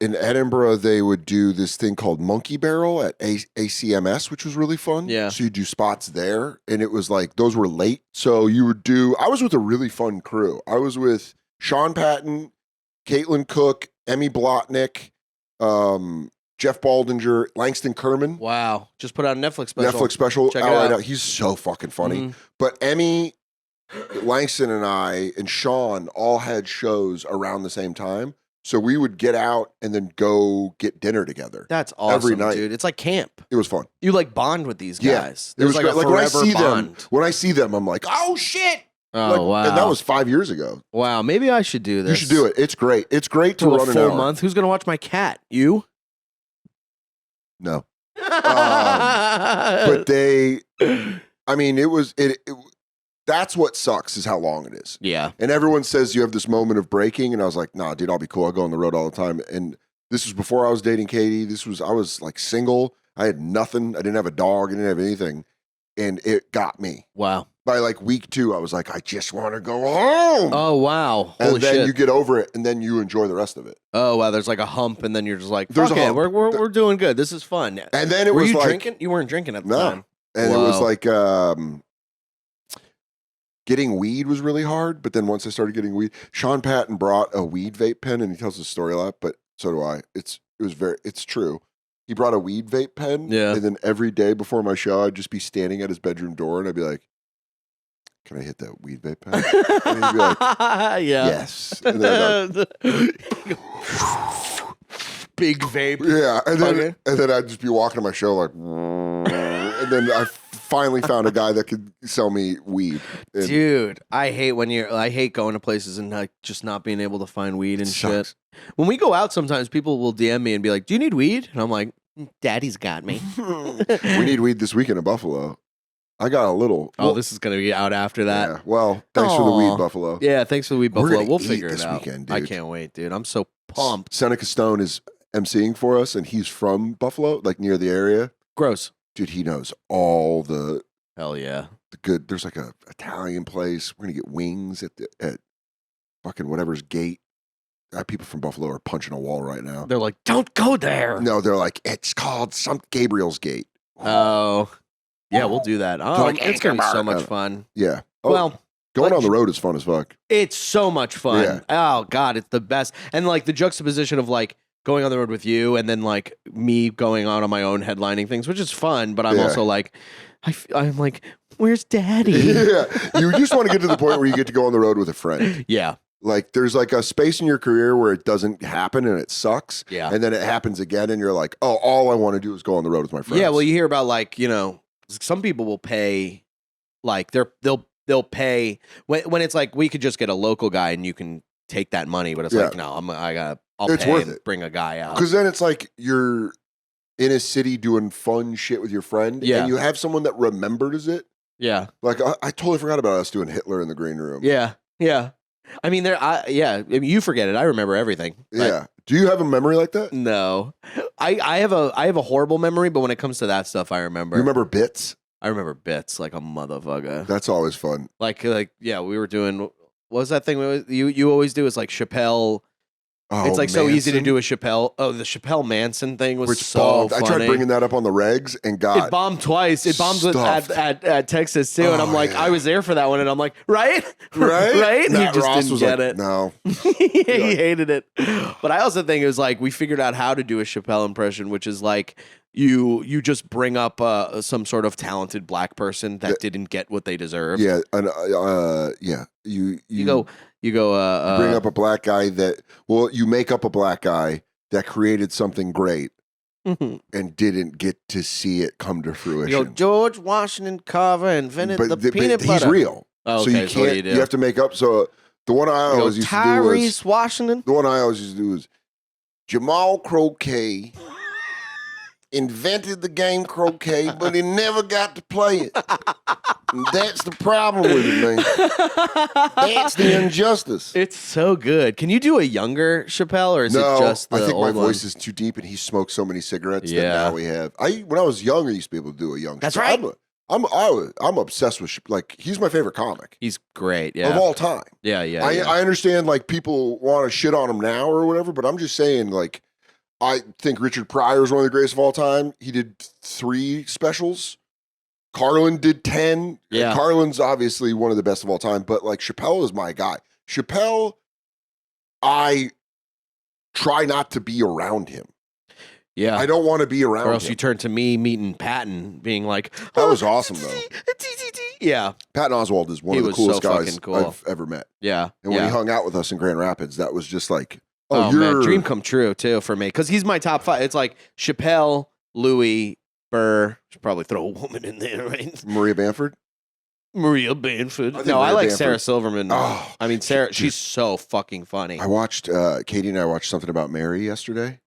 Speaker 2: In Edinburgh, they would do this thing called Monkey Barrel at ACMS, which was really fun.
Speaker 1: Yeah.
Speaker 2: So you do spots there, and it was like those were late. So you would do. I was with a really fun crew. I was with Sean Patton, Caitlin Cook, Emmy Blotnick, Jeff Baldinger, Langston Kerman.
Speaker 1: Wow, just put out a Netflix special.
Speaker 2: Netflix special.
Speaker 1: Check it
Speaker 2: out right
Speaker 1: out.
Speaker 2: now. He's so fucking funny.
Speaker 1: Mhm.
Speaker 2: But Emmy, Langston, and I and Sean all had shows around the same time. So we would get out and then go get dinner together.
Speaker 1: That's awesome,
Speaker 2: Every night.
Speaker 1: dude. It's like camp.
Speaker 2: It was fun.
Speaker 1: You like bond with these
Speaker 2: Yeah,
Speaker 1: guys.
Speaker 2: It was
Speaker 1: There's
Speaker 2: great.
Speaker 1: like a
Speaker 2: Like
Speaker 1: forever
Speaker 2: when I
Speaker 1: bond.
Speaker 2: see them, I'm like, oh shit.
Speaker 1: Oh
Speaker 2: Like,
Speaker 1: wow,
Speaker 2: And that was 5 years ago.
Speaker 1: wow. Maybe I should do this.
Speaker 2: You should do it. It's great. It's great to
Speaker 1: To a
Speaker 2: run an
Speaker 1: full
Speaker 2: hour.
Speaker 1: month. Who's gonna watch my cat? You?
Speaker 2: No. But they, I mean, that's what sucks is how long it is.
Speaker 1: yeah.
Speaker 2: And everyone says you have this moment of breaking, and I was like, nah, dude, I'll be cool. I'll go on the road all the time. And this was before I was dating Katie. I was like single. I had nothing. I didn't have a dog. I didn't have anything. And it got me.
Speaker 1: Wow.
Speaker 2: By like week 2, I was like, I just want to go home.
Speaker 1: Oh wow.
Speaker 2: and
Speaker 1: Holy
Speaker 2: then
Speaker 1: shit.
Speaker 2: you get over it, and then you enjoy the rest of it.
Speaker 1: Oh wow. There's like a hump, and then you're just like,
Speaker 2: There's
Speaker 1: fuck
Speaker 2: a
Speaker 1: it.
Speaker 2: hump.
Speaker 1: We're doing good. This is fun.
Speaker 2: And then it
Speaker 1: Were
Speaker 2: was
Speaker 1: you
Speaker 2: like,
Speaker 1: drinking? You weren't drinking at the
Speaker 2: No.
Speaker 1: time.
Speaker 2: and it was
Speaker 1: Whoa.
Speaker 2: like, getting weed was really hard. But then once I started getting weed, Sean Patton brought a weed vape pen, and he tells the story a lot, but so do I. It's true. He brought a weed vape pen,
Speaker 1: Yeah.
Speaker 2: and then every day before my show, I'd just be standing at his bedroom door, and I'd be like, "Can I hit that weed vape pen?" And he'd be like,
Speaker 1: yeah.
Speaker 2: "Yes." And then
Speaker 1: Big vape.
Speaker 2: yeah,
Speaker 1: Okay.
Speaker 2: and then I'd just be walking to my show like, and then I finally found a guy that could sell me weed. And
Speaker 1: Dude, I hate I hate going to places and like just not being able to find weed and
Speaker 2: sucks.
Speaker 1: shit. When we go out, sometimes people will DM me and be like, "Do you need weed?" And I'm like, "Daddy's got me."
Speaker 2: We need weed this weekend in Buffalo. I got a little.
Speaker 1: Oh, this is gonna be out after that.
Speaker 2: Yeah. Well, thanks for the
Speaker 1: Aw.
Speaker 2: weed, Buffalo.
Speaker 1: Yeah, thanks for the weed,
Speaker 2: We're
Speaker 1: Buffalo.
Speaker 2: gonna
Speaker 1: We'll
Speaker 2: eat
Speaker 1: figure
Speaker 2: this
Speaker 1: it out.
Speaker 2: weekend,
Speaker 1: I
Speaker 2: dude.
Speaker 1: can't wait, dude. I'm so pumped.
Speaker 2: Seneca Stone is emceeing for us, and he's from Buffalo, like near the area.
Speaker 1: Gross.
Speaker 2: Dude, he knows all the
Speaker 1: Hell yeah.
Speaker 2: good. There's like a Italian place. We're gonna get wings at fucking whatever's gate. People from Buffalo are punching a wall right now.
Speaker 1: They're like, "Don't go there."
Speaker 2: No, they're like, it's called some Gabriel's Gate.
Speaker 1: Oh. Yeah, we'll do that. Oh,
Speaker 2: Don't
Speaker 1: it's gonna be so
Speaker 2: anchor
Speaker 1: much
Speaker 2: mark.
Speaker 1: fun.
Speaker 2: Yeah. Oh,
Speaker 1: Well,
Speaker 2: going
Speaker 1: but-
Speaker 2: on the road is fun as fuck.
Speaker 1: it's so much fun.
Speaker 2: Yeah.
Speaker 1: Oh god, it's the best. And like the juxtaposition of like going on the road with you and then like me going out on my own headlining things, which is fun, but I'm
Speaker 2: Yeah.
Speaker 1: also like I'm like, "Where's Daddy?"
Speaker 2: Yeah. You just want to get to the point where you get to go on the road with a friend.
Speaker 1: Yeah.
Speaker 2: Like there's like a space in your career where it doesn't happen and it sucks.
Speaker 1: Yeah.
Speaker 2: And then it happens again and you're like, oh, all I want to do is go on the road with my friends.
Speaker 1: Yeah, well, you hear about like, some people will pay like they'll pay when it's like we could just get a local guy and you can take that money, but it's
Speaker 2: Yeah.
Speaker 1: like, no, I'll
Speaker 2: It's
Speaker 1: pay
Speaker 2: worth
Speaker 1: and
Speaker 2: it.
Speaker 1: bring a guy out.
Speaker 2: Because then it's like you're in a city doing fun shit with your friend.
Speaker 1: Yeah.
Speaker 2: And you have someone that remembers it.
Speaker 1: Yeah.
Speaker 2: Like I totally forgot about us doing Hitler in the green room.
Speaker 1: Yeah. Yeah. I mean, you forget it. I remember everything. Like,
Speaker 2: Yeah. Do you have a memory like that?
Speaker 1: no, I have a horrible memory, but when it comes to that stuff, I remember.
Speaker 2: You remember bits?
Speaker 1: I remember bits like a motherfucker.
Speaker 2: That's always fun.
Speaker 1: Like yeah, we were doing. What was that thing you always do? Is like Chappelle
Speaker 2: Oh,
Speaker 1: It's like so easy to
Speaker 2: Manson,
Speaker 1: do a Chappelle. Oh, the Chappelle Manson thing was
Speaker 2: which
Speaker 1: so
Speaker 2: bombed.
Speaker 1: funny.
Speaker 2: I tried bringing that up on the regs and
Speaker 1: It
Speaker 2: got
Speaker 1: bombed twice. It bombed
Speaker 2: stuffed.
Speaker 1: at Texas too, and I'm
Speaker 2: Oh,
Speaker 1: like,
Speaker 2: yeah.
Speaker 1: I was there for that one, and I'm like, right,
Speaker 2: right.
Speaker 1: And
Speaker 2: Matt
Speaker 1: he just
Speaker 2: Ross
Speaker 1: didn't
Speaker 2: was
Speaker 1: get
Speaker 2: like,
Speaker 1: it.
Speaker 2: no.
Speaker 1: He hated it. But I also think it was like we figured out how to do a Chappelle impression, which is like you just bring up some sort of talented black person that didn't get what they deserved.
Speaker 2: Yeah, and yeah.
Speaker 1: You go.
Speaker 2: bring up a black guy that you make up a black guy that created something great
Speaker 1: you
Speaker 2: and didn't get to see it come to fruition.
Speaker 1: go. George Washington Carver invented the
Speaker 2: but
Speaker 1: peanut
Speaker 2: he's
Speaker 1: butter.
Speaker 2: real,
Speaker 1: Oh,
Speaker 2: so
Speaker 1: okay,
Speaker 2: you
Speaker 1: so what do
Speaker 2: can't.
Speaker 1: you
Speaker 2: You,
Speaker 1: do?
Speaker 2: have to make up. So the one I
Speaker 1: You go,
Speaker 2: always used to do was
Speaker 1: Tyrese Washington.
Speaker 2: the one I always used to do was Jamal Croquet invented the game croquet, but he never got to play it. And that's the problem with it, man. That's the injustice.
Speaker 1: It's so good. Can you do a younger Chappelle, or is it just the
Speaker 2: I think my
Speaker 1: old
Speaker 2: voice
Speaker 1: one?
Speaker 2: is too deep, and he smoked so many cigarettes that
Speaker 1: Yeah.
Speaker 2: now we have. When I was young, I used to be able to do a young.
Speaker 1: That's
Speaker 2: so
Speaker 1: right.
Speaker 2: I'm obsessed with like he's my favorite comic
Speaker 1: He's great. Yeah.
Speaker 2: of all time.
Speaker 1: Yeah. Yeah.
Speaker 2: I understand like people want to shit on him now or whatever, but I'm just saying like I think Richard Pryor is one of the greatest of all time. He did 3 specials. Carlin did 10.
Speaker 1: Yeah.
Speaker 2: Carlin's obviously one of the best of all time, but like Chappelle is my guy. Chappelle, I try not to be around him.
Speaker 1: Yeah.
Speaker 2: I don't want to be around
Speaker 1: Or else
Speaker 2: him.
Speaker 1: you turn to me meeting Patton, being like,
Speaker 2: That was awesome, though.
Speaker 1: Yeah.
Speaker 2: Patton Oswalt is one
Speaker 1: He
Speaker 2: of the
Speaker 1: was
Speaker 2: coolest
Speaker 1: so
Speaker 2: guys
Speaker 1: fucking cool.
Speaker 2: I've ever met.
Speaker 1: Yeah.
Speaker 2: And when
Speaker 1: yeah.
Speaker 2: he hung out with us in Grand Rapids, that was just like,
Speaker 1: Oh,
Speaker 2: you're
Speaker 1: man, dream come true too for me because he's my top 5. It's like Chappelle, Louis, Burr. Should probably throw a woman in there, right?
Speaker 2: Maria Bamford.
Speaker 1: Maria Bamford.
Speaker 2: I think
Speaker 1: No, I
Speaker 2: Maria
Speaker 1: like
Speaker 2: Bamford-
Speaker 1: Sarah Silverman.
Speaker 2: Oh,
Speaker 1: I mean, Sarah. She's so fucking funny.
Speaker 2: I watched Katie and I watched something about Mary yesterday.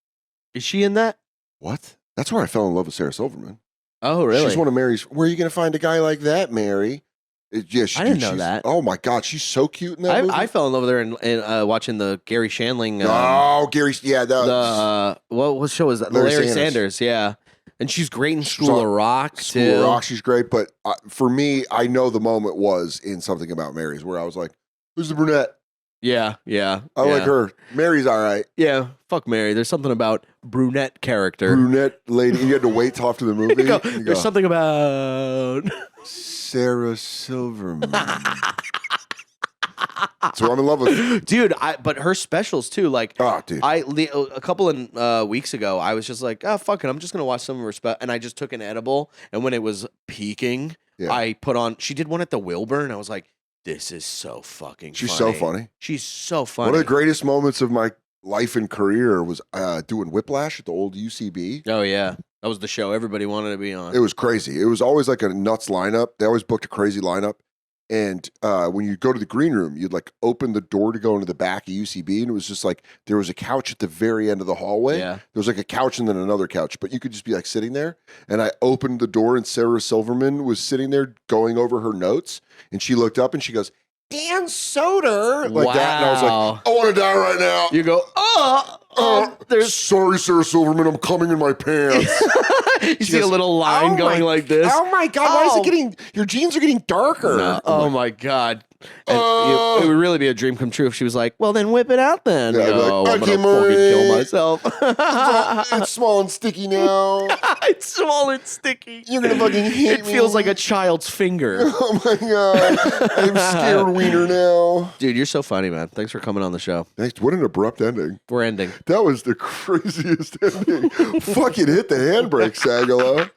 Speaker 1: Is she in that?
Speaker 2: What? That's where I fell in love with Sarah Silverman.
Speaker 1: Oh, really?
Speaker 2: She's one of Mary's. Where are you going to find a guy like that, Mary? Yeah,
Speaker 1: I didn't know that.
Speaker 2: Oh my God, she's so cute in that movie.
Speaker 1: I fell in love with her in watching the Gary Shandling.
Speaker 2: Oh, Gary. Yeah, that
Speaker 1: The what show is that?
Speaker 2: Larry
Speaker 1: Larry
Speaker 2: Sanders.
Speaker 1: Sanders. Yeah, and she's great in
Speaker 2: She's
Speaker 1: School
Speaker 2: on
Speaker 1: of Rock
Speaker 2: School
Speaker 1: too.
Speaker 2: of Rock. She's great, but for me, I know the moment was in Something About Mary's where I was like, "Who's the brunette?
Speaker 1: Yeah, yeah.
Speaker 2: I
Speaker 1: yeah.
Speaker 2: like her. Mary's all right.
Speaker 1: Yeah, fuck Mary. There's something about brunette character.
Speaker 2: Brunette lady. You had to wait till after the movie.
Speaker 1: You go,
Speaker 2: and you
Speaker 1: There's
Speaker 2: go,
Speaker 1: something about.
Speaker 2: Sarah Silverman. So I'm in love with.
Speaker 1: Dude, but her specials too. Like,
Speaker 2: Oh, dude.
Speaker 1: a couple of weeks ago, I was just like, oh, fuck it. I'm just going to watch some of her stuff. And I just took an edible. And when it was peaking,
Speaker 2: Yeah.
Speaker 1: I put on, she did one at the Wilbur. And I was like, this is so fucking
Speaker 2: She's
Speaker 1: funny.
Speaker 2: so funny.
Speaker 1: She's so funny.
Speaker 2: One of the greatest moments of my life and career was doing Whiplash at the old UCB.
Speaker 1: Oh, yeah. That was the show everybody wanted to be on.
Speaker 2: It was crazy. It was always like a nuts lineup. They always booked a crazy lineup. And when you go to the green room, you'd like open the door to go into the back of UCB. And it was just like there was a couch at the very end of the hallway.
Speaker 1: Yeah.
Speaker 2: There was like a couch and then another couch, but you could just be like sitting there. And I opened the door and Sarah Silverman was sitting there going over her notes. And she looked up and she goes, Dan Soder. Like that. And I was
Speaker 1: Wow.
Speaker 2: like, I want to die right now.
Speaker 1: You go, there's.
Speaker 2: Sorry, Sarah Silverman, I'm coming in my pants.
Speaker 1: You see
Speaker 2: goes,
Speaker 1: a little line
Speaker 2: "Oh
Speaker 1: going
Speaker 2: my-
Speaker 1: like this.
Speaker 2: Oh my God, why is
Speaker 1: Oh.
Speaker 2: it getting, your jeans are getting darker.
Speaker 1: No.
Speaker 2: I'm
Speaker 1: Oh
Speaker 2: like,
Speaker 1: my God. And
Speaker 2: Oh.
Speaker 1: it would really be a dream come true if she was like, well, then whip it out then.
Speaker 2: Yeah, I'd be like,
Speaker 1: no, I'm
Speaker 2: "Okay,
Speaker 1: going to fucking kill
Speaker 2: Marie."
Speaker 1: myself.
Speaker 2: it's small and sticky now.
Speaker 1: It's small and sticky.
Speaker 2: You're gonna fucking hate
Speaker 1: It
Speaker 2: me.
Speaker 1: feels like a child's finger.
Speaker 2: Oh my God. I'm scared wiener now.
Speaker 1: Dude, you're so funny, man. Thanks for coming on the show.
Speaker 2: Thanks. What an abrupt ending.
Speaker 1: We're ending.
Speaker 2: That was the craziest ending. Fucking hit the handbrake, Sagala.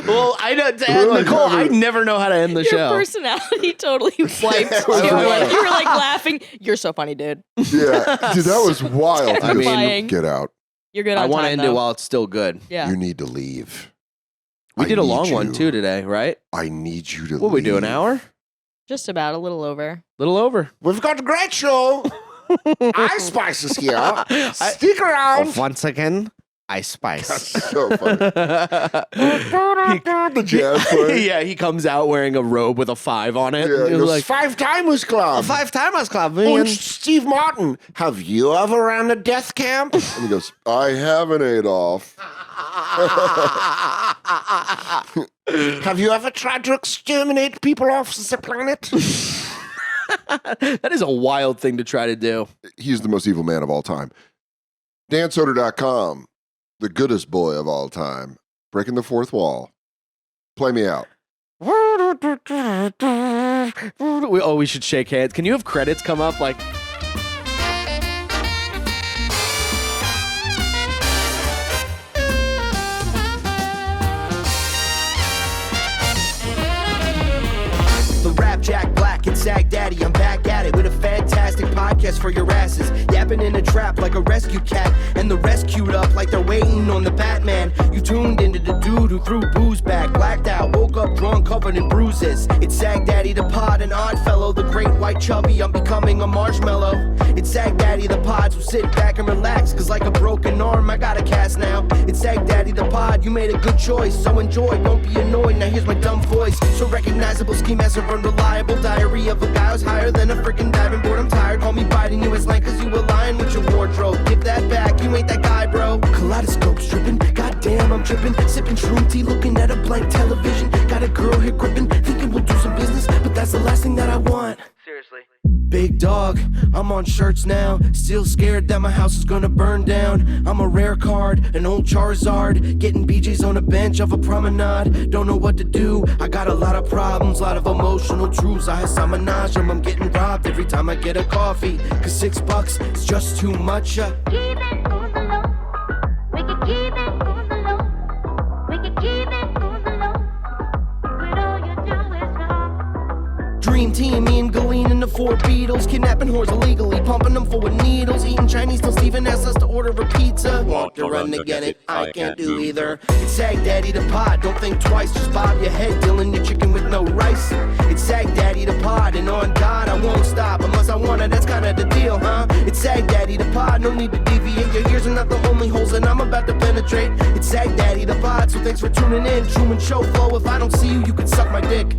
Speaker 1: Well, I know,
Speaker 2: We're like
Speaker 1: Nicole, I
Speaker 2: having-
Speaker 1: never know how to end the
Speaker 3: Your
Speaker 1: show.
Speaker 3: personality totally wiped.
Speaker 2: it was
Speaker 3: You were like,
Speaker 2: wild.
Speaker 3: you were like laughing. You're so funny, dude.
Speaker 2: Yeah. Dude, that was wild.
Speaker 1: I mean-
Speaker 3: Terrifying.
Speaker 2: Get out.
Speaker 3: You're good
Speaker 1: I
Speaker 3: on
Speaker 1: want to
Speaker 3: time,
Speaker 1: end
Speaker 3: though.
Speaker 1: it while it's still good.
Speaker 3: Yeah.
Speaker 2: You need to leave.
Speaker 1: We
Speaker 2: I
Speaker 1: did a
Speaker 2: need
Speaker 1: long one
Speaker 2: you.
Speaker 1: too today, right?
Speaker 2: I need you to
Speaker 1: What we do, an
Speaker 2: leave.
Speaker 1: hour?
Speaker 3: Just about a little over.
Speaker 1: Little over.
Speaker 2: We've got a great show. Ice Spice is here. Stick around.
Speaker 1: Once again, Ice Spice.
Speaker 2: So funny. The jazz player.
Speaker 1: Yeah, he comes out wearing a robe with a 5 on it.
Speaker 2: Yeah,
Speaker 1: He's
Speaker 2: he goes,
Speaker 1: like,
Speaker 2: Five Timers Club.
Speaker 1: Timers Club,
Speaker 2: And
Speaker 1: man.
Speaker 2: Steve Martin, have you ever ran a death camp? And he goes, I haven't, Adolf. Have you ever tried to exterminate people off the planet?
Speaker 1: That is a wild thing to try to do.
Speaker 2: He's the most evil man of all time. DanSoder.com, the goodest boy of all time, breaking the fourth wall. Play me out.
Speaker 1: We should shake hands. Can you have credits come up like?
Speaker 4: The Rap Jack Black and Sag Daddy, I'm back at it with a fantastic podcast for your asses. Yapping in a trap like a rescue cat, and the rescued up like they're waiting on the Batman. You tuned into the dude who threw booze back, blacked out, woke up drunk, covered in bruises. It's Sag Daddy the Pod, an odd fellow, the great white chubby, I'm becoming a marshmallow. It's Sag Daddy the Pod, so sit back and relax, cause like a broken arm, I got a cast now. It's Sag Daddy the Pod, you made a good choice, so enjoy, don't be annoyed. Now here's my dumb voice, so recognizable, ski master, unreliable. Diary of a guy who's higher than a freaking diving board. I'm tired, call me biting you as lame cause you align with your wardrobe. Give that back, you ain't that guy, bro. Kaleidoscope stripping, goddamn I'm tripping. Sipping shroom tea, looking at a blank television. Got a girl here gripping, thinking we'll do some business, but that's the last thing that I want. Seriously. Big dog, I'm on shirts now. Still scared that my house is gonna burn down. I'm a rare card, an old Charizard. Getting BJ's on a bench of a promenade. Don't know what to do, I got a lot of problems. Lot of emotional truths, I have menage them. I'm getting robbed every time I get a coffee. Cause $6 is just too much.
Speaker 5: Keep it on the low. We can keep it on the low. We can keep it on the low. But all you do is wrong.
Speaker 4: Dream team, me and Galene and the four Beatles. Kidnapping whores illegally, pumping them full of needles. Eating Chinese till Steven asks us to order a pizza. Walk to run to get it, I can't do either. It's Sag Daddy the Pod, don't think twice, just bob your head, dealing your chicken with no rice. It's Sag Daddy the Pod, and on God I won't stop unless I wanna, that's kinda the deal, huh? It's Sag Daddy the Pod, no need to deviate. Your ears are not the only holes that I'm about to penetrate. It's Sag Daddy the Pod, so thanks for tuning in. Truman Show flow, if I don't see you, you can suck my dick.